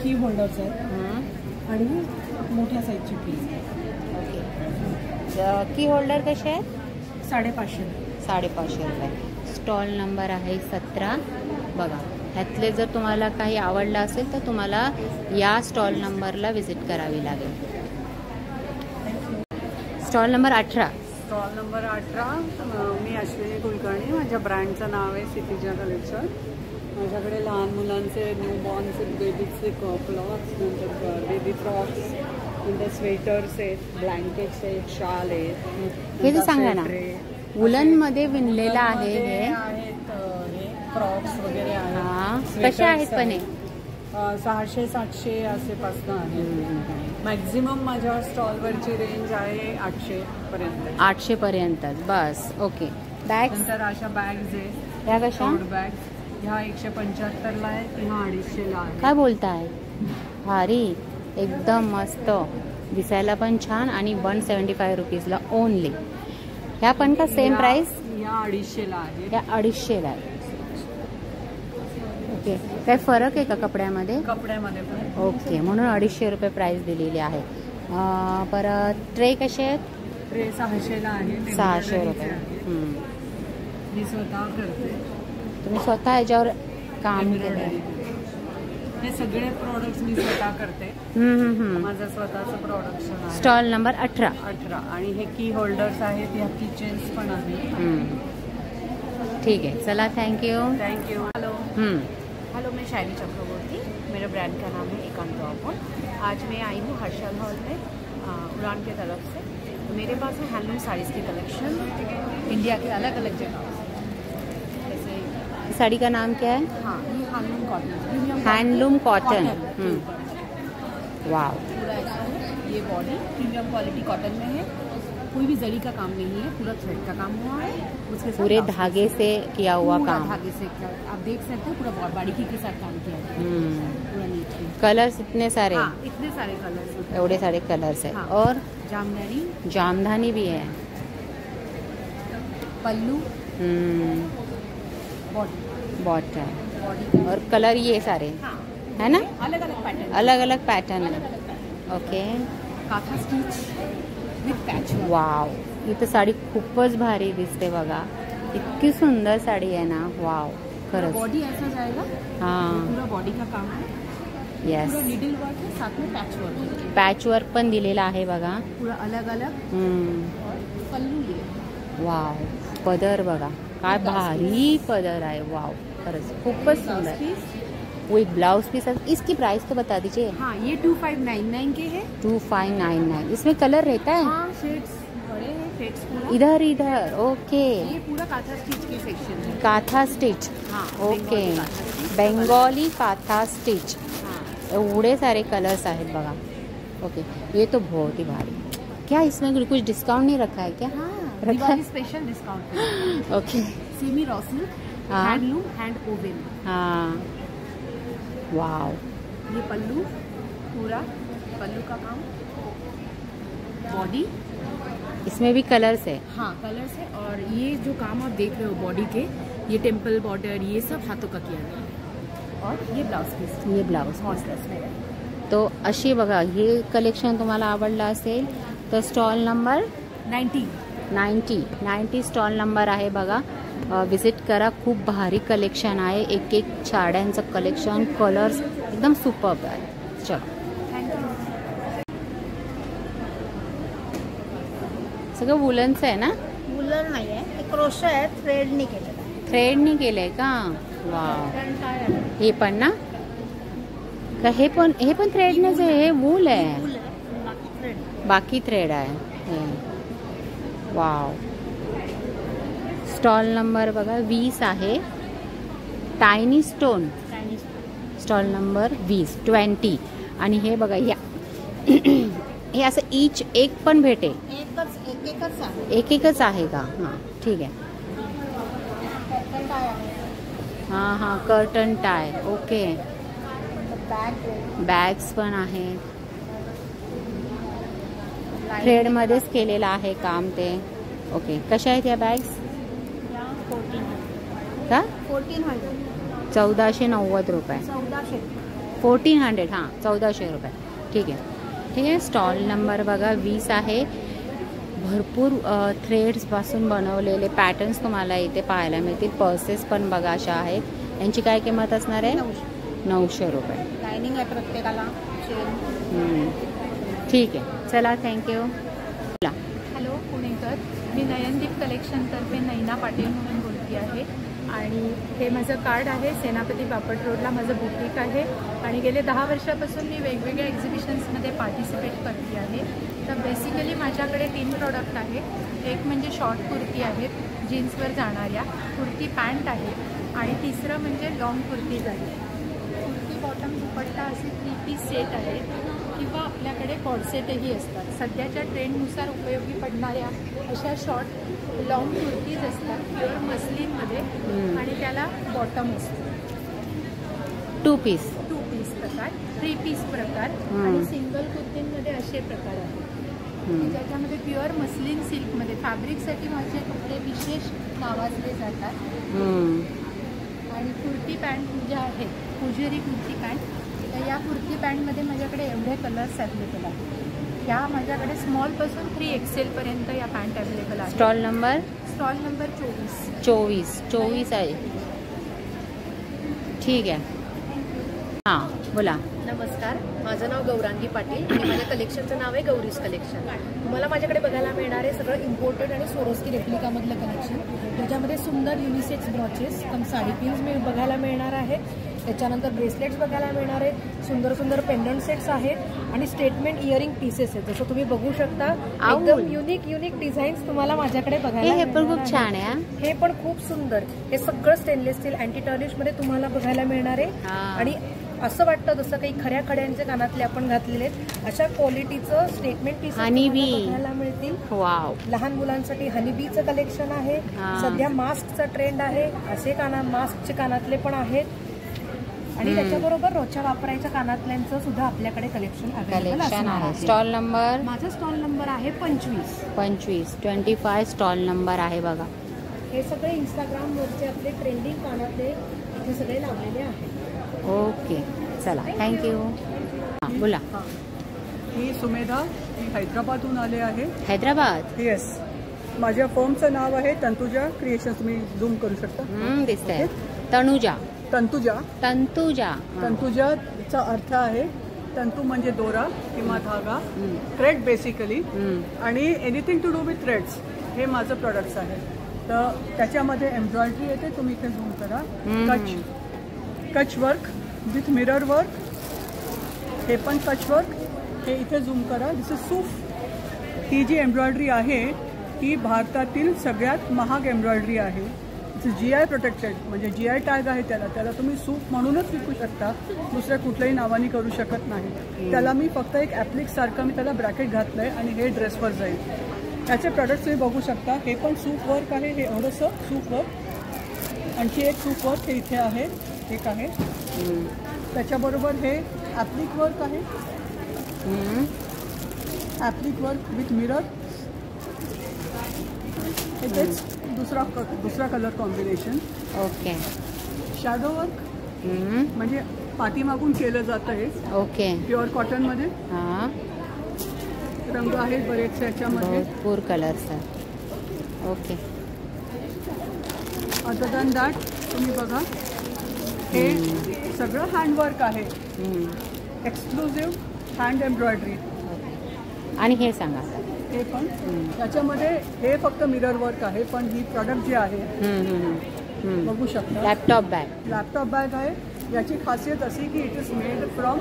की होल्डर्स आहेत आणि मोठ्या साईजची पीस. ओके. की होल्डर कसे आहेत? 550 रुपये. स्टॉल नंबर आहे 17. बघा, ह्यातले जर तुम्हाला काही आवडलं असेल तर तुम्हाला या स्टॉल नंबरला व्हिजिट करावी लागेल. Stall number 18. Stall number 18. मी अश्विनी कुलकर्णी. माझ्या ब्रँडचं नाव आहे सिटीजा कलेक्शन. माझ्याकडे लहान मुलांचे न्यूबॉर्नचे बेबीचे क्लॉथ्स, नंतर बेबी फ्रॉक्स, नंतर स्वेटर्स आहेत, ब्लँकेट्स आहेत, शाल आहेत. हे तर सांगा ना, वुलन मध्ये विणलेलं आहे हे. फ्रॉक्स वगैरे आहेत. कसे आहेत पण हे? 600-700 असेपासून आहे. मॅक्झिमम माझ्या स्टॉलवरची रेंज आहे 800 पर्यंत. 800 पर्यंत बस. ओके. बॅग्स? नंतर अशा बॅग्स आहेत. ह्या कशा? बॅग्स ह्या 175ला आहेत, ह्या 250ला आहे. काय बोलताय? भारी, एकदम मस्त, दिसायला पण छान आणि 175 रुपीजला ओनली. ह्या पण का सेम प्राइस? या 250ला आहे. या 250ला आहे. ओके. काय फरक आहे का कपड्यामध्ये? कपड्यामध्ये पण. ओके, म्हणून 250 रुपये प्राइस दिलेली आहे. परत ट्रे कसे आहेत? ट्रे 600ला आहे. 600 रुपये. मी स्वतः करते. तुम्ही स्वतः ह्याच्यावर काम केलं? हे सगळे प्रोडक्ट्स मी स्वतः करते. माझं स्वतःचं प्रोडक्शन आहे. Stall number 18. आणि हे की होल्डर्स आहेत, ह्या किचन्स पण आहेत. ठीक आहे, चला, थँक्यू. हॅलो, हॅलो, मी शायनी चक्रवर्ती. मेरे ब्रांड का नाम है एकांत ऑपन। आज मैं आई हूँ हर्षल हॉल में उड़ान के तरफ से। तो मेरे पास है हैंडलूम साड़ीज़ की कलेक्शन इंडिया के अलग अलग जगहों से। जैसे साड़ी का नाम क्या है? हाँ, ये हैंडलूम कॉटन, हैंडलूम कॉटन। वाह, पूरा ऐसा है। ये बॉडी प्रीमियम क्वालिटी कॉटन में है, कोई भी जरी का काम नहीं है, पूरा थ्रेड का काम हुआ है। उसके पूरे धागे से किया हुआ काम, धागे से आप देख सकते हो, पूरा बारीकी के साथ काम किया है, पूरा नीचे। कलर्स इतने सारे? हाँ, इतने सारे कलर्स, एवढे सारे कलर्स है। हाँ, और जामदानी भी है, पल्लू, बॉटम और कलर ये सारे, हाँ, है ना? अलग अलग पैटर्न, अलग अलग पैटर्न है। Okay, Kantha stitch with patchwork. Wow, ही तर साडी खूपच भारी दिसते बघा, इतकी सुंदर साडी आहे ना। वाव, खरंच। बॉडी ऐसा जाएगा, हाँ, पूरा बॉडी का काम है। यस, पूरा नीडल वर्क है, साथ में पॅच वर्क पण दिलेला आहे बघा, पूरा अलग अलग। पल्लू ये, वाव, पदर बघा काय भारी पदर आहे। वाव, खरंच खूपच सुंदर। With blouse piece. इसकी प्राइस तो बता दीजिए। हाँ, ये 2599 के है। 2599। इसमें कलर रहता है? हाँ, शेड्स बड़े हैं, शेड्स पूरा इधर ओके। ये पूरा काथा स्टिच की सेक्शन है। काथा स्टिच, हाँ, ओके, बेंगोली काथा स्टिच। एवढे सारे कलर्स आहेत बघा। ओके, ये तो बहुत ही भारी। क्या इसमें कुछ डिस्काउंट नहीं रखा है क्या? हाँ, Diwali special discount. Okay, semi raw silk, handloom, hand oven. हाँ, वाव। ये पल्लू, पूरा पल्लू का काम, बॉडी, इसमें भी कलर्स है। हाँ, कलर्स है। और ये जो काम आप देख रहे हो बॉडी के, ये टेम्पल बॉर्डर, ये सब हाथों का किया गया है। और ये ब्लाउज पीस, ये ब्लाउज हॉर्सलेस में है। तो अशी बघा, हे कलेक्शन तुम्हाला आवडलं असेल तर स्टॉल नंबर 90 स्टॉल नंबर आहे बघा, विजिट करा। खूप भारी कलेक्शन आहे, एक एक साड्यांचं कलेक्शन, कलर्स एकदम सुपर्ब आहे। चलो, सगळं वुलनचं आहे ना? वुलन नाही आहे, क्रोशा आहे, थ्रेडनी केलेलं आहे। थ्रेडनी केलंय का? वाव, हे पण ना? का हे पण थ्रेडनेच आहे? हे वूल आहे, बाकी थ्रेड आहे। वाव, स्टॉल नंबर बघा 20 आहे, टायनी स्टोन, स्टॉल नंबर 20 आणि हे बघा या हे असं ईच एक पण भेटेल? एक एकच आहे का? हां, ठीक आहे। हां हां, कर्टन टाय, ओके। बॅग्स पण आहेत, थ्रेडमध्येच केलेलं आहे काम ते। ओके, कशा आहेत या बॅग्स? का? 1490 रुपये। 1400, हां, 1400 रुपये, ठीक आहे। स्टॉल नंबर बघा 20 आहे। भरपूर थ्रेड्सपासून बनवलेले पॅटर्न्स तुम्हाला इथे पाहायला मिळतील। पर्सेस पण बघा अशा आहेत। यांची काय किंमत असणार आहे? 900 रुपये। लाइनिंग आहे प्रत्येकाला। ठीक आहे, चला, थँक्यू। हॅलो पुणेकर, मी नयनदीप कलेक्शनतर्फे नैना पाटील म्हणून बोलते आहे आणि हे माझं कार्ड आहे। सेनापती बापट रोडला माझं बुटीक आहे आणि गेले 10 वर्षापासून मी वेगवेगळ्या एक्झिबिशन्समध्ये पार्टिसिपेट करते आहे। तर बेसिकली माझ्याकडे 3 प्रोडक्ट आहेत। एक म्हणजे शॉर्ट कुर्ती आहेत, जीन्सवर जाणाऱ्या, कुर्ती पॅन्ट आहे आणि तिसरं म्हणजे लॉंग कुर्तीज आहे। कुर्ती बॉटम दुपट्टा असे 3 पीस सेट आहेत किंवा आपल्याकडे कॉर्सेटही असतात। सध्याच्या ट्रेंडनुसार उपयोगी पडणाऱ्या अशा शॉर्ट लॉंग कुर्तीज असतात, प्युअर मस्लिनमध्ये, आणि त्याला बॉटम असतो। 2 पीस प्रकार, 3 पीस प्रकार आणि सिंगल कुर्तींमध्ये असे प्रकार आहेत ज्याच्यामध्ये प्युअर मस्लिन सिल्कमध्ये फॅब्रिकसाठी माझे कपडे विशेष नावाजले जातात। आणि कुर्ती पॅन्ट ज्या आहेत, पुजेरी कुर्ती पॅन्ट, तर या कुर्ती पॅन्टमध्ये माझ्याकडे एवढे कलर्स अवेलेबल आहेत। ह्या माझ्याकडे स्मॉलपासून 3XL पर्यंत या पॅन्ट अवेलेबल आहेत। स्टॉल नंबर 24 आहे, ठीक आहे। हां, बोला। नमस्कार, माझं नाव गौरांगी पाटील आणि माझ्या कलेक्शनचं नाव आहे गौरीज कलेक्शन. तुम्हाला माझ्याकडे बघायला मिळणार आहे सगळं इम्पोर्टेड आणि सोरोस्की रेप्लिकामधलं कलेक्शन. त्याच्यामध्ये सुंदर युनिसेक्स ब्रॉचेस कम साडी पिन्स बघायला मिळणार आहेत. त्याच्यानंतर ब्रेसलेट्स बघायला मिळणार आहेत. सुंदर सुंदर पेंडंट सेट्स आहेत आणि स्टेटमेंट इयरिंग पीसेस आहेत. जसं तुम्ही बघू शकता एकदम युनिक डिझाईन्स तुम्हाला माझ्याकडे बघायला हे पण खूप छान आहे. हे पण खूप सुंदर. हे सगळं स्टेनलेस स्टील अँटी टर्निश मध्ये तुम्हाला बघायला मिळणार आहे आणि असं वाटतं जसं काही खऱ्या खड्यांचे कानातले आपण घातलेले आहेत. अशा क्वालिटीचं स्टेटमेंट पीस बघायला मिळतील. लहान मुलांसाठी हनीबीचं कलेक्शन आहे. सध्या मास्कचा ट्रेंड आहे. असे मास्कचे कानातले पण आहेत आणि त्याच्याबरोबर रोजच्या वापरायच्या कानातल्यांचं सुद्धा आपल्याकडे कलेक्शन आहे. स्टॉल नंबर, माझा स्टॉल नंबर आहे 25 स्टॉल नंबर आहे बघा. हे सगळे इंस्टाग्राम वरचे आपले ट्रेंडिंग कानातले इथे सगळे लावलेले आहेत. ओके, चला थँक्यू. बोला. मी सुमेधा, मी हैदराबादहून आले आहे. हैदराबाद? येस. माझ्या फर्मचं नाव आहे तंतुजा क्रिएशन्स. तुम्ही झूम करू शकता. दिसतंय. तनुजा. तंतुजाचा अर्थ आहे तंतू म्हणजे दोरा किंवा धागा, थ्रेड बेसिकली, आणि anything to do with threads हे माझं प्रोडक्ट्स आहे. तर त्याच्यामध्ये एम्ब्रॉयडरी येते. तुम्ही इथे झूम करा. कच वर्क विथ मिरर वर्क, हे पण कच वर्क. हे इथे झूम करा. दिस इज सूफ. ही जी एम्ब्रॉयडरी आहे ही भारतातील सगळ्यात महाग एम्ब्रॉयडरी आहे. GI प्रोटेक्टेड, म्हणजे GI टॅग आहे त्याला तुम्ही सूप म्हणूनच विकू शकता. दुसऱ्या कुठल्याही नावाने करू शकत नाही. त्याला मी फक्त एक ॲप्लिक सारखं मी त्याला ब्रॅकेट घातलंय आणि हे ड्रेसवर जाईल. त्याचे प्रोडक्ट्स तुम्ही बघू शकता. हे पण सूप वर्क आहे. हे एवढंसं सूप वर्क. आणखी एक सूप वर्क हे इथे आहे, एक आहे. त्याच्याबरोबर हे ॲप्लिक वर्क आहे. ॲप्लिक वर्क विथ मिरर. हे तेच दुसरा colour combination. Okay. Shadow work म्हणजे पाठीमागून केलं जातं हे. ओके. प्युअर कॉटन मध्ये रंग आहेत बरेचसे याच्यामध्ये. भरपूर कलर्स आहेत. ओके. अदर दॅन दॅट तुम्ही बघा हे सगळं हँडवर्क आहे. Exclusive hand embroidery. आणि हे सांगा. हे पण त्याच्यामध्ये हे फक्त मिरर वर्क आहे. पण ही प्रॉडक्ट जे आहे बघू शकता. लॅपटॉप बॅग आहे. याची खासियत अशी की it is made from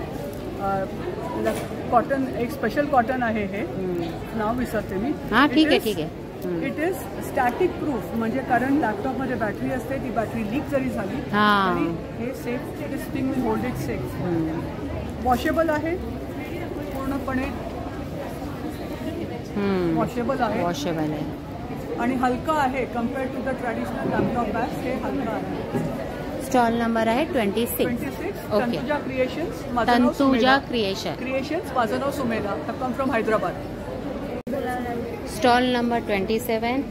cotton. एक स्पेशल कॉटन आहे. हे नाव विसरते मी. ठीक आहे. इट इज स्टॅटिक प्रूफ, म्हणजे कारण लॅपटॉपमध्ये बॅटरी असते. ती बॅटरी लीक जरी झाली तरी हे safe. This thing will hold it safe. Washable आहे पूर्णपणे. वॉशेबल आहे आणि हलका आहे compare to the traditional laptop bag. हे हलका आहे. स्टॉल नंबर आहे 26. तंतुजा क्रिएशन्स. माझं नाव Sumedha. I come from Hyderabad. Stall number 27.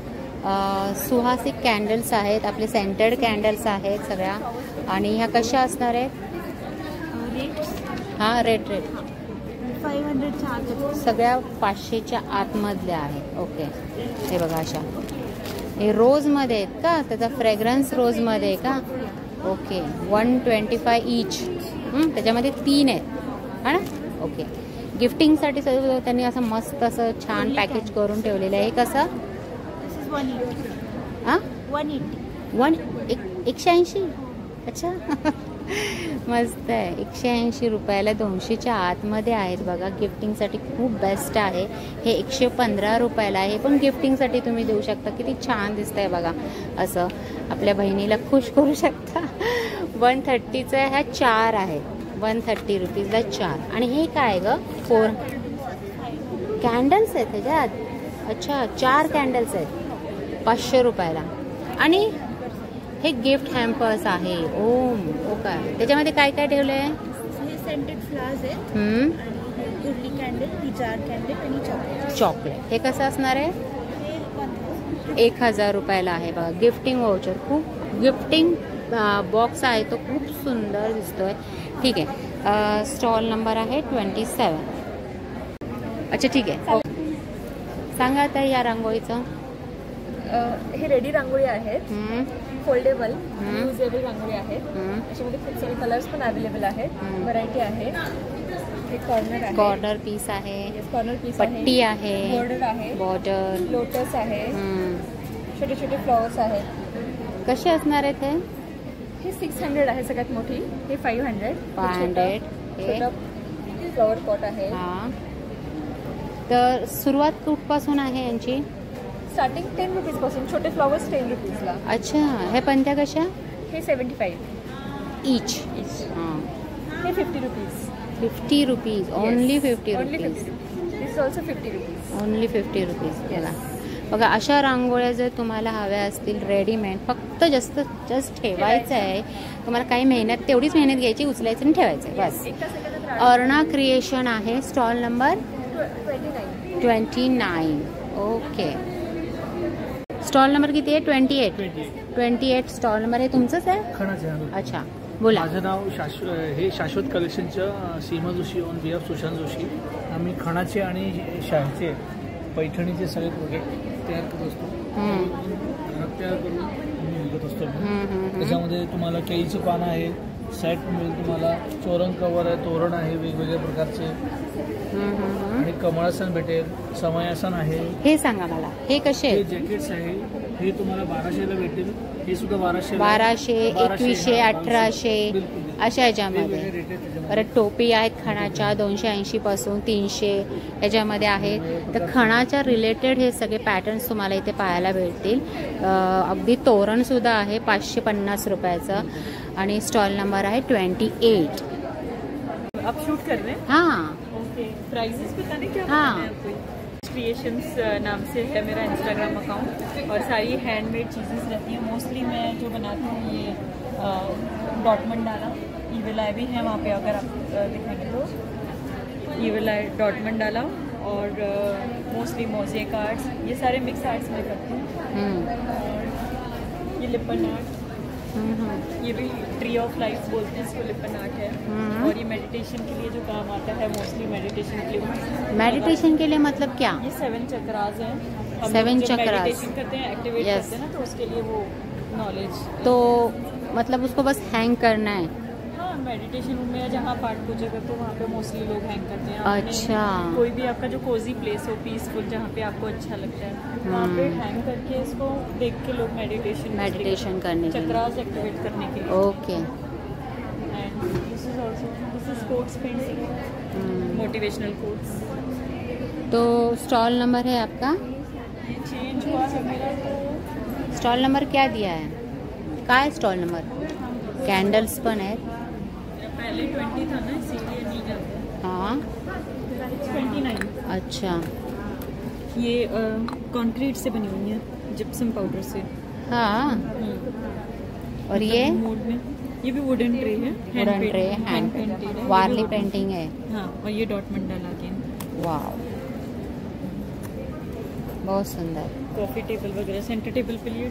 Suhasik candles आहेत. आपले सेंटर्ड कॅन्डल्स आहेत सगळ्या. आणि ह्या कशा असणार आहेत? रेट 500 सगळ्या 500च्या आतमधल्या आहेत. ओके. हे बघा अशा. हे रोजमध्ये आहेत का? त्याचा फ्रेग्रन्स रोजमध्ये आहे का? ओके. 125 ईच. त्याच्यामध्ये 3 आहेत हा ना? ओके. गिफ्टिंगसाठी सगळं त्यांनी असं मस्त असं छान पॅकेज करून ठेवलेलं आहे. हे कसं? 180. अच्छा. मस्त आहे. 180 रुपयाला 200च्या आतमध्ये आहेत बघा. गिफ्टिंगसाठी खूप बेस्ट आहे. हे 115 रुपयाला आहे. पण गिफ्टिंगसाठी तुम्ही देऊ शकता. किती छान दिसतंय बघा. असं आपल्या बहिणीला खुश करू शकता. 130चं ह्या 4 आहेत. 130 रुपीजला 4. आणि हे काय ग? 4 कॅन्डल्स आहेत त्याच्यात. अच्छा, 4 कॅन्डल्स आहेत 500 रुपयाला. आणि हे गिफ्ट हॅम्पर्स आहे. ओके. त्याच्यामध्ये काय काय ठेवलं आहे? सेंटेड फ्लावर्स आहेत. उर्ली कॅन्डल, 4 कॅन्डल आणि चॉकलेट. हे कसं असणार आहे? 1000 रुपयाला आहे बघा. Gifting voucher. खूप गिफ्टिंग बॉक्स आहे तो. खूप सुंदर दिसतोय. ठीक आहे. स्टॉल नंबर आहे 27. अच्छा ठीक आहे. सांगा आता या रांगोळीचं. हे रेडी रांगोळी आहेत, फोल्डेबल युजेबल रांगोळी आहेत. त्याच्यामध्ये खूप सारे कलर्स पण अवेलेबल आहेत, व्हरायटी आहे. हे कॉर्नर आहे, कॉर्नर पीस आहे, कॉर्नर पीस पट्टी आहे, बॉर्डर आहे, बॉर्डर, लोटस आहे, छोटे छोटे फ्लॉवर्स आहेत. कसे असणार आहेत हे? हे 600 आहे सगळ्यात मोठी, हे 500. 500 छोटा फ्लॉवर पॉट आहे. हां, तर सुरुवात कुठपासून आहे यांची? स्टार्टिंग 10 रुपीज पासून, छोटे फ्लॉवर्स 10 रुपीजला. अच्छा, हे पंत्या कशा? हे 75 इच. हां, हे 50 rupees. 50 rupees, only 50 rupees. This is also 50 rupees, only 50 rupees. बघा बघा, अशा रांगोळ्या जर तुम्हाला हव्या असतील रेडीमेड, फक्त जस्ट ठेवायचं आहे तुम्हाला. काही मेहनत, तेवढीच मेहनत घ्यायची, उचलायचं आणि ठेवायचं बस. अर्णा क्रिएशन आहे, stall number 29. Okay, stall number किती आहे? 28 स्टॉल नंबर आहे. तुमचंच आहे? खणाचे. अच्छा, बोला. माझं नाव शाश्वत कलेक्शनचं सीमा जोशी ऑन बिहाफ सुशांत जोशी. आम्ही खणाचे आणि शाळेचे पैठणीचे सगळे प्रोडक्ट तयार करत असतो. तयार करून आम्ही विकत असतो. त्याच्यामध्ये तुम्हाला केळीची पानं आहे, सेट मिळेल तुम्हाला, चोरण कवर आहे, तोरण आहे वेगवेगळ्या प्रकारचे, आणि कमळासन भेटेल, समयासन आहे. हे सांगा मला, हे कसे? हे जॅकेट्स आहे, हे तुम्हाला 1200ला भेटेल. हे सुद्धा 1200, 2100, 1800 अशा ह्याच्यामध्ये. परत टोपी आहेत खणाच्या 280 पासून 300 याच्यामध्ये आहेत. तर खणाच्या रिलेटेड हे सगळे पॅटर्न्स तुम्हाला इथे पाहायला भेटतील. अगदी तोरण सुद्धा आहे 550 रुपयाचं. आणि स्टॉल नंबर आहे 28. आप शूट कर रहे हैं? हाँ. ओके, प्राइसेस बताने क्या? हाँ, क्रिएशंस नाम से है मेरा इंस्टाग्राम अकाउंट, और सारी हैंडमेड चीज़ें रहती हैं. मोस्टली मैं जो बनाती हूँ ये डॉट मंडाला, ईविल आई भी है वहाँ पे, अगर आप दिखाएंगे तो ईविल आई, डॉट मंडाला, और मोस्टली मोज़ेक आर्ट्स, ये सारे मिक्स आर्ट्स में करती हूँ. और ये लिपन आर्ट, ये भी ट्री ऑफ लाइफ बोलते हैं इसको, लिपन आर्ट है. और ये मेडिटेशन के लिए जो काम आता है, मोस्टली मेडिटेशन के लिए. मेडिटेशन के लिए मतलब क्या? ये 7 चक्रास हैं. 7 चक्रास मेडिटेशन करते हैं, एक्टिवेट करते हैं ना, तो उसके लिए वो नॉलेज. तो मतलब उसको बस हैंग करना है? हाँ, मेडिटेशन रूम में जहाँ पाठ पूजा करते हैं वहाँ पे मोस्टली लोग हैंग करते हैं. अच्छा, कोई भी आपका जो कोजी प्लेस हो, पीसफुल, जहाँ पे आपको अच्छा लगता है, वहाँ पे हैंग करके इसको देख के लोग मेडिटेशन करने के लिए, चक्रास एक्टिवेट करने के लिए. Okay. End this is quotes painting, motivational quotes. तो स्टॉल नंबर है आपका? ये चेंज हुआ है मेरा, तो स्टॉल नंबर क्या दिया है? काय स्टॉल नंबर? कैंडल्स पण आहेत. पहले 20 था ना, इसीलिए नहीं जाता. हाँ, 29. अच्छा. ये कंक्रीट से बनी हुई है, जिप्सम पाउडर से. हाँ. और ये मोड में, ये भी वुडन ट्रे है, वुडन ट्रे, हैंड पेंटेड है, वारली पेंटिंग है. हाँ, और ये डॉट मंडाला के. वाह, बहुत सुंदर. कॉफी टेबल वगैरह, सेंटर टेबल पे लिए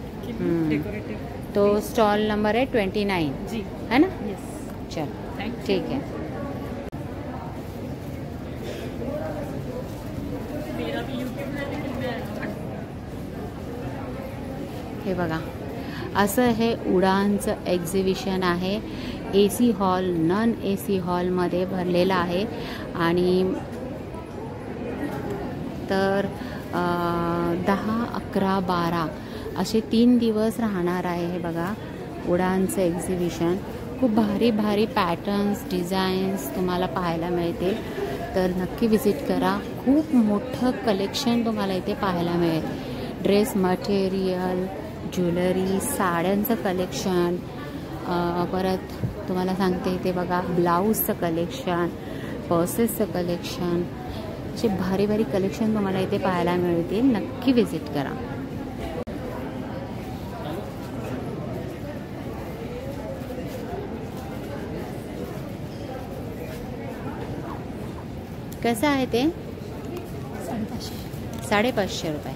डेकोरेटिव. तो स्टॉल नंबर है 29 जी, है ना? यस. चलो, ठीक है. मेरा भी यूट्यूब है, लेकिन मैं हे बघा, असं हे उडानचं एक्झिबिशन आहे. AC हॉल, नॉन AC हॉलमध्ये भरलेलं आहे. आणि तर 10, 11, 12 असे 3 दिवस राहणार आहे. हे बघा, उडानचं एक्झिबिशन. खूप भारी भारी पॅटर्न्स, डिझाईन्स तुम्हाला पाहायला मिळतील. तर नक्की विजिट करा. खूप मोठं कलेक्शन तुम्हाला इथे पाहायला मिळेल. ड्रेस मटेरियल, ज्वेलरी, साड्यांचं कलेक्शन, परत तुम्हाला सांगते इथे बघा ब्लाऊजचं कलेक्शन, पर्सेसचं कलेक्शन, असे भारी भारी कलेक्शन तुम्हाला इथे पाहायला मिळतील. नक्की विजिट करा. कसं आहे ते? 550 रुपये.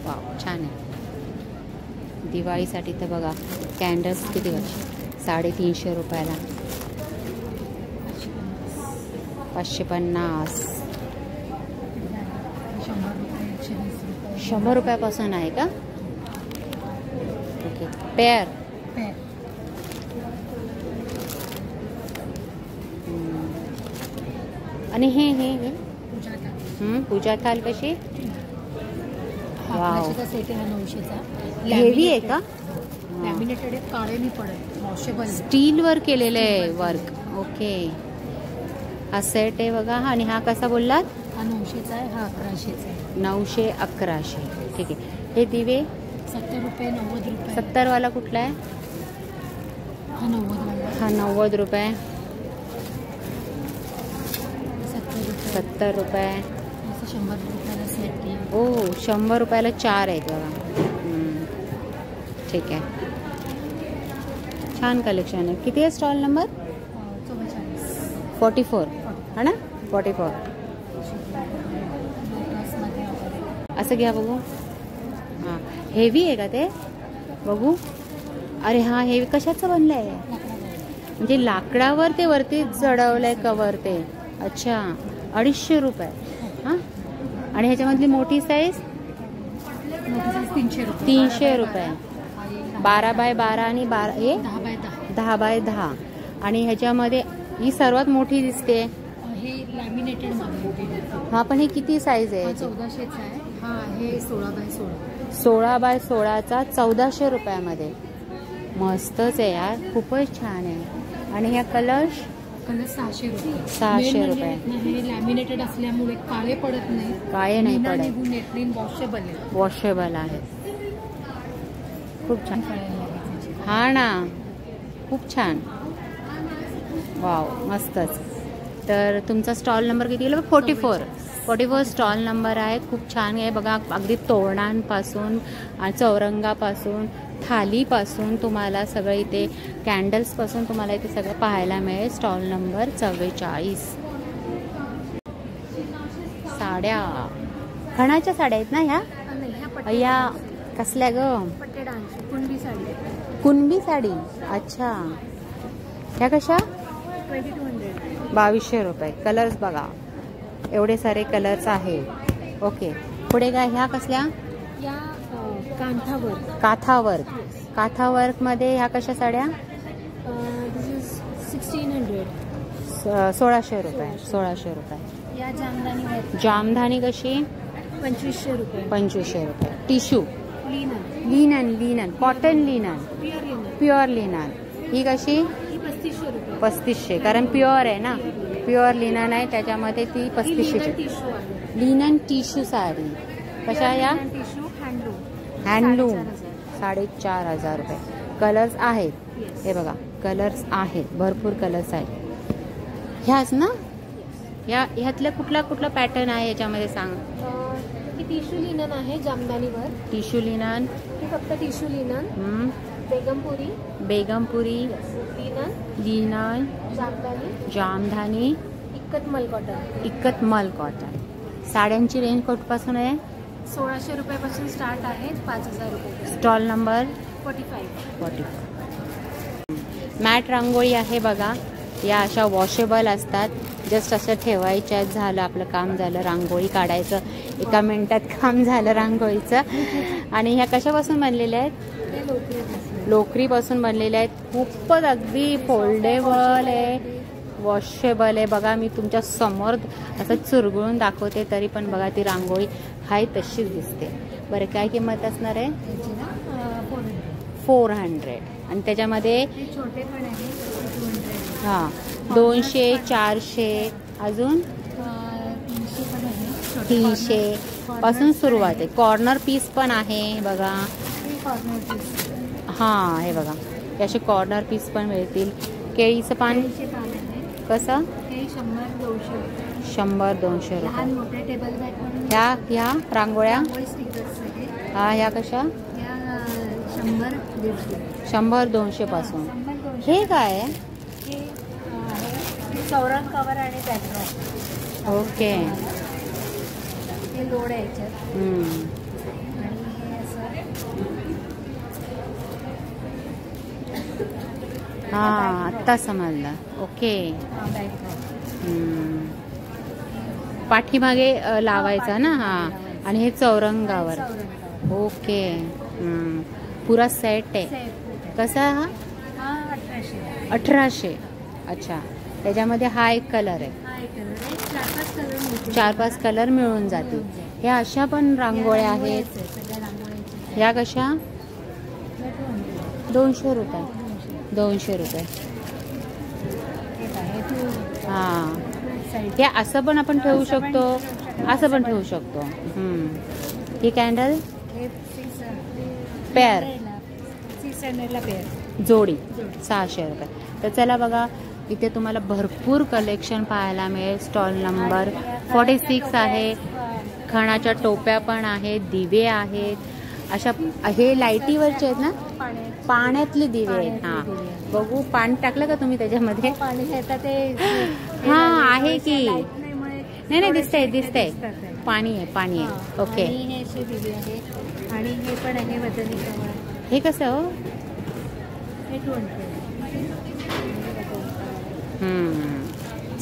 वाव, छान आहे. दिवाळीसाठी तर बघा कॅन्डल्स किती वाजले, 350 रुपयाला. 550, 100 रुपयापासून आहे का? Okay pair. आणि हे हे हे पूजा थाल कशी? वाव सेट आहे 900चा. हेवी आहे का? लॅमिनेटेड काळे नाही पडत, वॉशेबल. स्टील वर केलेलं आहे वर्क. ओके हा सेट आहे बघा. आणि हा कसा बोललात? हा 900चा आहे, हा 1100चा आहे. 900 1100. ठीक आहे. हे दिवे 70 रुपये 90 रुपये. 70 वाला कुठला आहे? हा 90 वाला. हा 90 रुपये. 70 रुपये. 100 रुपयाला सेट आहे. ओ 100 रुपयाला 4 आहेत बघा. ठीक आहे. छान कलेक्शन आहे. किती आहे स्टॉल नंबर? 44 है ना? 44. असं घ्या बघू. हां हेवी आहे का ते? बघू. अरे हां हेवी कशाचं बनलं आहे? म्हणजे लाकडावर ते वरती चढवलं आहे कवर ते. अच्छा 250 रुपये. हां आणि ह्याच्यामधली मोठी साईज 300 रुपये. 12 बाय 12 आणि 10 बाय 10. आणि ह्याच्यामध्ये ही सर्वात मोठी दिसते. हे लॅमिनेटेड मध्ये. हा पण हे किती साईज आहे? 1400चा आहे. हा हे 16 बाय 16. 16 बाय 16चा 1400 रुपयामध्ये. मस्तच आहे यार, खूपच छान आहे. आणि ह्या कलर्स 600 रुपये. 600 रुपये. हे लॅमिनेटेड असल्यामुळे काळे पडत नाही. काळे नाही पडत. नेटलिन वॉशेबल आहे. वॉशेबल आहे. खूप छान. हा ना खूप छान. वाव मस्तच. तर तुमचा स्टॉल नंबर किती गेला? 44 स्टॉल नंबर आहे. खूप छान आहे बघा. अगदी तोरणांपासून चौरंगापासून थालीपासून तुम्हाला सगळं इथे कॅन्डल्सपासून तुम्हाला इथे सगळं पाहायला मिळेल. Stall number 44. साड्या खणाच्या साड्या आहेत ना ह्या? या कसल्या ग? कुणबी साडी. कुणबी साडी. अच्छा ह्या कशा? 2200 रुपये. कलर्स बघा एवढे सारे कलर्स आहे. ओके पुढे काय? ह्या कसल्या? या काथावर्क मध्ये ह्या कशा साड्या? 1600 रुपये. 1600 रुपये. या जामधानी कशी? 2500 रुपये. 2500 रुपये. Tissue linen cotton linen pure linen. ही कशी? 3500 रुपये. 3500 कारण प्युअर आहे ना. प्युअर लिनन आहे त्याच्यामध्ये ती 3500. लिनन टिश्यू साडी कशा? या हँडलूम 4500 रुपये. कलर्स आहेत हे बघा. कलर्स आहेत भरपूर कलर्स आहेत. ह्याच ना? ह्यातलं कुठला पॅटर्न आहे याच्यामध्ये सांग. ही टिश्यू लिनन आहे जामदानीवर. Tissue linen. ही फक्त tissue linen. Begampuri linen Jamdani ikkat mul cotton. साड्यांची रेंज कुठपासून आहे? 1600 रुपयापासून स्टार्ट आहे 5000 रुपये. Stall number 45. मॅट रांगोळी आहे बघा. या अशा वॉशेबल असतात. जस्ट असं ठेवायच्या. झालं आपलं काम झालं. रांगोळी काढायचं 1 मिनिटात काम झालं रांगोळीचं. आणि ह्या कशापासून बनलेल्या आहेत? लोकरीपासून बनलेल्या आहेत. खूपच अगदी फोल्डेबल आहे. वॉशेबल आहे बघा. मी तुमच्या समोर असं चुरगळून दाखवते तरी पण बघा ती रांगोळी हाय तशीच दिसते. बरं काय किंमत असणार आहे? 400. आणि त्याच्यामध्ये छोटे पण आहे. हां 200 400 अजून 300 पासून सुरुवात आहे. कॉर्नर पीस पण आहे बघा. हां हे बघा असे कॉर्नर पीस पण मिळतील. केळीचं पान कसं? 100-200 रुपये. ह्या रांगोळ्या हा ह्या कशा? 100-200 पासून. हे काय आहे? चौरंग कवर आणि बॅकड्रॉप. ओके हे लोड आहे याच्यात. आणि हे असं हां आत्ता समजलं. ओके पाठीमागे लावायचा ना. हां आणि हे चौरंगावर. ओके पुरा सेट आहे. कसा आहे हा? 1800. अच्छा, त्याच्यामध्ये हा एक कलर आहे. 4-5 कलर मिळून जातील. ह्या अशा पण रांगोळ्या आहेत. ह्या कशा? 200 रुपये. 200 रुपये. हां, हे असं पण आपण ठेवू शकतो, असं पण ठेवू शकतो. ही कॅन्डल पेअर जोडी 600 रुपये. तर चला बघा, इथे तुम्हाला भरपूर कलेक्शन पाहायला मिळेल. स्टॉल नंबर 46 आहे. खणाच्या टोप्या पण आहेत, दिवे आहेत. अशा हे लाईटीवरचे आहेत ना, पाण्यातले दिवे आहेत. हां, बघू पाणी टाकलं का तुम्ही त्याच्यामध्ये? हां आहे की नाही? नाही दिसतंय पाणी आहे. ओके. आणि हे पण आहे वजनी कवळ. हे कसं हो? हे 200.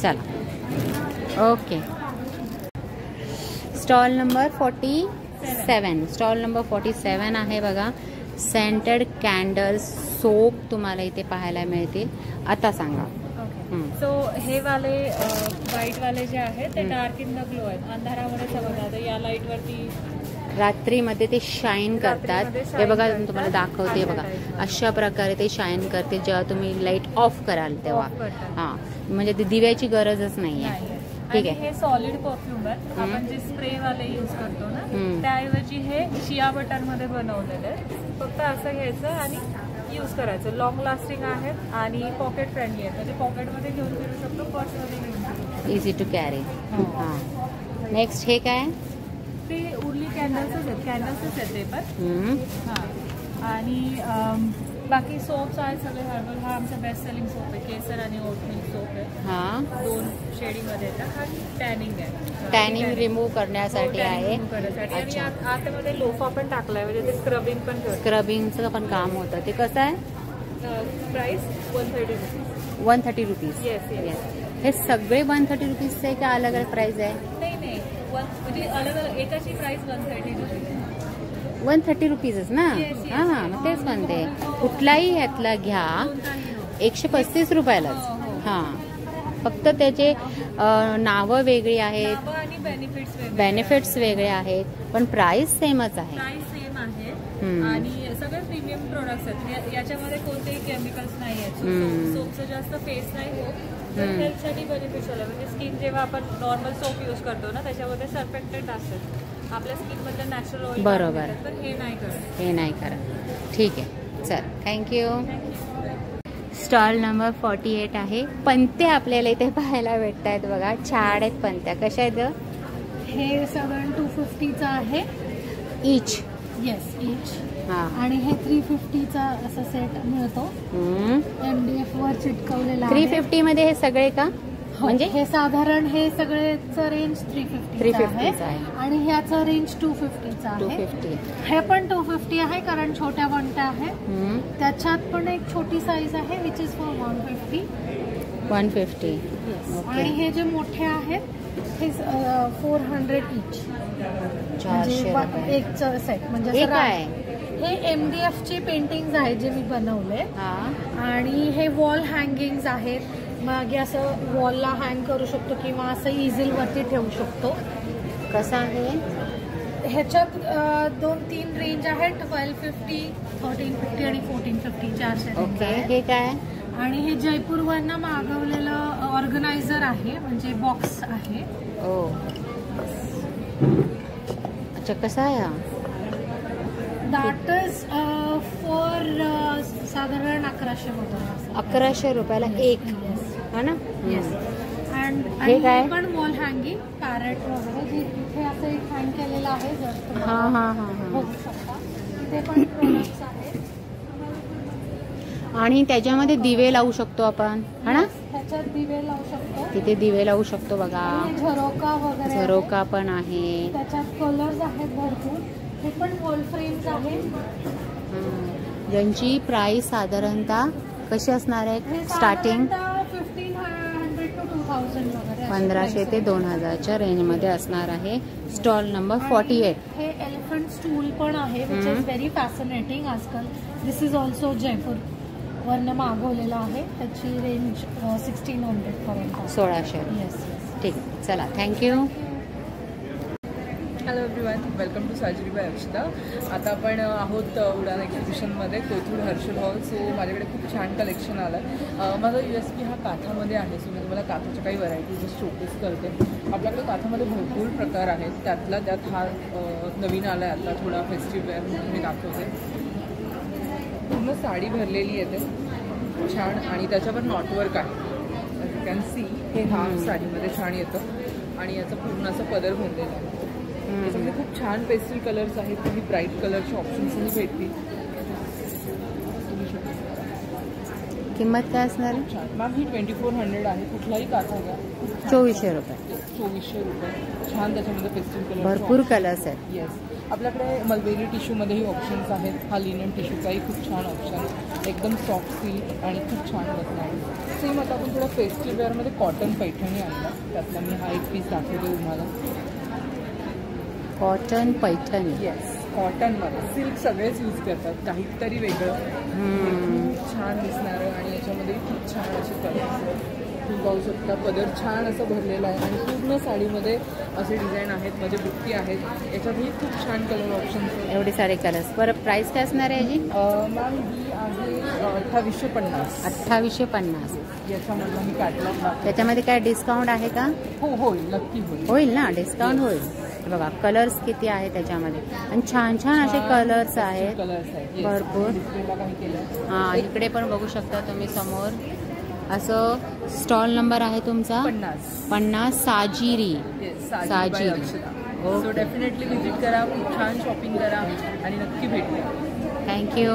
चला okay. Stall number 47. Stall number 47 आहे बघा. सेंटेड कॅन्डल्स, सोप तुम्हाला इथे पाहायला मिळतील. आता सांगा. सो हे वाले व्हाईट वाले जे आहेत ते डार्क इन द ग्लो आहेत. अंधारामध्ये चमकतात. या लाईट वरती रात्रीमध्ये ते शाईन करतात. हे बघा, तुम्हाला दाखवते बघा. अशा प्रकारे ते शाईन करते जेव्हा तुम्ही लाईट ऑफ कराल तेव्हा. हां, म्हणजे ती दिव्याची गरजच नाही आहे. ठीक आहे. हे सॉलिड परफ्यूम आहे. आपण जे स्प्रे वाले यूज करतो ना, त्याऐवजी हे शिया बटर मध्ये बनवलेलं आहे. फक्त असं घ्यायचं आणि यूज करायचं. लॉंग लास्टिंग आहेत आणि पॉकेट फ्रेंडली आहेत. म्हणजे पॉकेटमध्ये घेऊन फिरू शकतो, पर्समध्ये घेऊन फिरू शकतो. Easy to carry. हां, नेक्स्ट हे काय? ते उरली कॅन्डल्सच आहेत. कॅन्डल्सच आहेत ते पण. हां, आणि बाकी सोप्स आहेत सगळे हर्बल. हा आमचा बेस्ट सेलिंग सोप आहे. केसर आणि ओटमिल सोप आहे. हां, 2 शेडिंगमध्ये येतात. हा टॅनिंग आहे. टॅनिंग रिमूव्ह करण्यासाठी आहे. आणि आतमध्ये लोफा पण टाकलाय, म्हणजे ते स्क्रबिंग पण करतो. स्क्रबिंगचं पण काम होतं. ते कसं आहे? Price 130 rupees. 130 रुपीज. येस. हे सगळे 130 रुपीजचे आहे का अलग अलग प्राइस आहे? नाही, म्हणजे अलग अलग एकाची प्राइस 130 रुपीज. 130 रुपीजच ना? हां, मग तेच म्हणते. कुठलाही ह्यातला घ्या 135 रुपयालाच. हां, फक्त त्याचे नावं वेगळी आहेत, बेनिफिट्स वेगळे आहेत, पण प्राइस सेमच आहे. प्राइस सेम आहे आणि सगळे प्रीमियम प्रोडक्ट्स आहेत. याच्यामध्ये कोणतेही केमिकल्स नाही आहेत. सोपचं जास्त फेस नाही होत. हेल्थसाठी बेनिफिशियल आहे. म्हणजे स्किन जेव्हा आपण नॉर्मल सोप यूज करतो ना, त्याच्यामध्ये सर्फेक्टेड असतात. आपल्या स्किनमध्ये नॅचरल ऑइल. बरोबर. तर हे नाही करत. ठीक आहे, चल, थँक्यू. स्टॉल नंबर 48 आहे. पंत्या आपल्याला इथे पाहायला भेटत आहेत बघा. छाड आहेत पंत्या. कशा आहेत? हे सगळं 250चा आहे इच. येस, इच. आणि हे 350चा असा सेट मिळतो. MDF वर चिटकवलेला. 350 मध्ये हे सगळे का? म्हणजे हे साधारण हे सगळेचं रेंज 350 आहे आणि ह्याचं रेंज 250चा आहे. 250. हे पण 250 आहे कारण छोट्या पंट्या आहेत. त्याच्यात पण एक छोटी साईज आहे विच इज फॉर 150. 150. आणि हे जे मोठे आहेत हे 400 इच. 400 एक सेट. म्हणजे काय? हे MDF चे पेंटिंग्स आहेत जे मी बनवले. आणि हे वॉल हँगिंग्स आहेत. मागे असं वॉलला हँग करू शकतो किंवा असं इझिल वरती ठेवू शकतो. कसं आहे? ह्याच्यात 2-3 रेंज आहेत. 1250, 1350 आणि 1450 4 सेट. ओके. हे काय? आणि हे जयपूरवरनं मागवलेलं ऑर्गनायझर आहे, म्हणजे बॉक्स आहे. ओ, अच्छा. कसा आहे? दॅट इज फॉर साधारण 1100 रुपयाला एक. है ना? येस. हे काय? पण वॉल हँगिंग पॅरेट वगैरे जे इथे असं एक हँग केलेलं आहे. जर बघू शकता इथे पण प्रोडक्ट्स आहेत. आणि त्याच्यामध्ये दिवे लावू शकतो आपण, है ना? त्याच्यात दिवे लावू शकतो. तिथे दिवे लावू शकतो बघा. झरोका वगैरे. झरोका पण आहे. त्याच्यात कलर्स आहेत भरपूर. हे पण वॉल फ्रेम्स आहेत. ज्यांची प्राइस साधारणतः कशी असणार आहे? स्टार्टिंग 1500 to 1500 ते 2000च्या रेंजमध्ये असणार आहे. Stall number 48. हे एलिफंट स्टूल पण आहे विच इज व्हेरी फॅसिनेटिंग आजकाल. दिस इज ऑल्सो जयपूर वरनं मागवलेला आहे. त्याची रेंज 1600 पर्यंत. 1600. येस. ठीक, चला thank you. Hello everyone, welcome to सर्जरी बाय अक्षता. आता आपण आहोत उडान एक्झिबिशनमध्ये कोथरूड हर्षल हॉल. सो माझ्याकडे खूप छान कलेक्शन आलं आहे. माझा USP हा काथामध्ये आहे. सो मी तुम्हाला काथाच्या काही व्हरायटीज शोकेस करते. आपल्याकडे काथामध्ये भरपूर प्रकार आहेत. त्यातला त्यात हा नवीन आला आहे आता थोडा फेस्टिव्ह वेअर म्हणून मी दाखवते. पूर्ण साडी भरलेली येते छान आणि त्याच्यावर नॉटवर्क आहे. यू कॅन सी हे हाफ साडीमध्ये छान येतं आणि याचं पूर्ण असं पदर भरलेलं आहे. त्याच्यामध्ये खूप छान पेस्टल कलर्स आहेत. काही ब्राईट कलरचे ऑप्शन्सही भेटतील. किंमत काय असणार आहे? छान मॅम, ही 2400 आहे. कुठलाही काथा घ्या. 2400 रुपये. 2400 रुपये. छान त्याच्यामध्ये पेस्टल कलर भरपूर कलर्स आहेत. येस. आपल्याकडे मलबेरी टिश्यूमध्येही ऑप्शन्स आहेत. हा लिनन टिश्यूचाही खूप छान ऑप्शन. एकदम सॉफ्ट सिल्क आणि खूप छान बसणार. सेम आता आपण थोडा फेस्टिव्ह वेअरमध्ये कॉटन पैठणी आणला. त्यातला मी हा एक पीस दाखवते तुम्हाला. कॉटन पैठणी. येस, कॉटनमध्ये सिल्क सगळेच यूज करतात. काहीतरी वेगळं खूप छान दिसणारं आणि याच्यामध्ये खूप छान असे कलर्स तुम्ही पाहू शकता. पदर छान असं भरलेलं आहे आणि पूर्ण साडीमध्ये असे डिझाईन आहेत. म्हणजे बुट्टी आहेत. याच्यातही खूप छान कलर ऑप्शन्स आहेत. एवढे सारे कलर्स. बरं, प्राईस काय असणार आहे याची? मॅम ही आहे 2850. 2850. याच्यामधला मी कॅटलॉग. त्याच्यामध्ये काय डिस्काउंट आहे का? हो, होईल, नक्की होईल. होईल ना, डिस्काउंट होईल. बघा कलर्स किती आहे त्याच्यामध्ये आणि छान छान असे कलर्स आहेत भरपूर. हां, इकडे पण बघू शकता तुम्ही समोर. असं स्टॉल नंबर आहे तुमचा 50. साजिरी. साजिरी. सो डेफिनेटली व्हिजिट करा. खूप छान शॉपिंग करा आणि नक्की भेटूया. थँक्यू.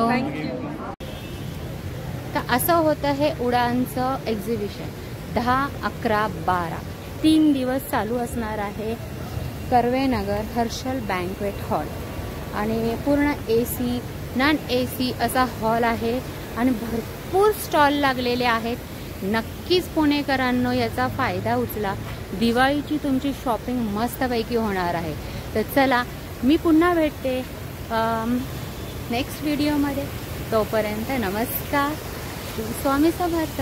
तर असं होतं हे उडानचं एक्झिबिशन. 10, 11, 12 3 दिवस चालू असणार आहे. कर्वेनगर हर्षल बँक्वेट हॉल आणि पूर्ण AC नॉन AC असा हॉल आहे आणि भरपूर स्टॉल लागलेले आहेत. नक्कीच पुणेकरांनो याचा फायदा उचला. दिवाळीची तुमची शॉपिंग मस्तपैकी होणार आहे. तर चला, मी पुन्हा भेटते नेक्स्ट व्हिडिओमध्ये. तोपर्यंत नमस्कार. स्वामी समर्थ.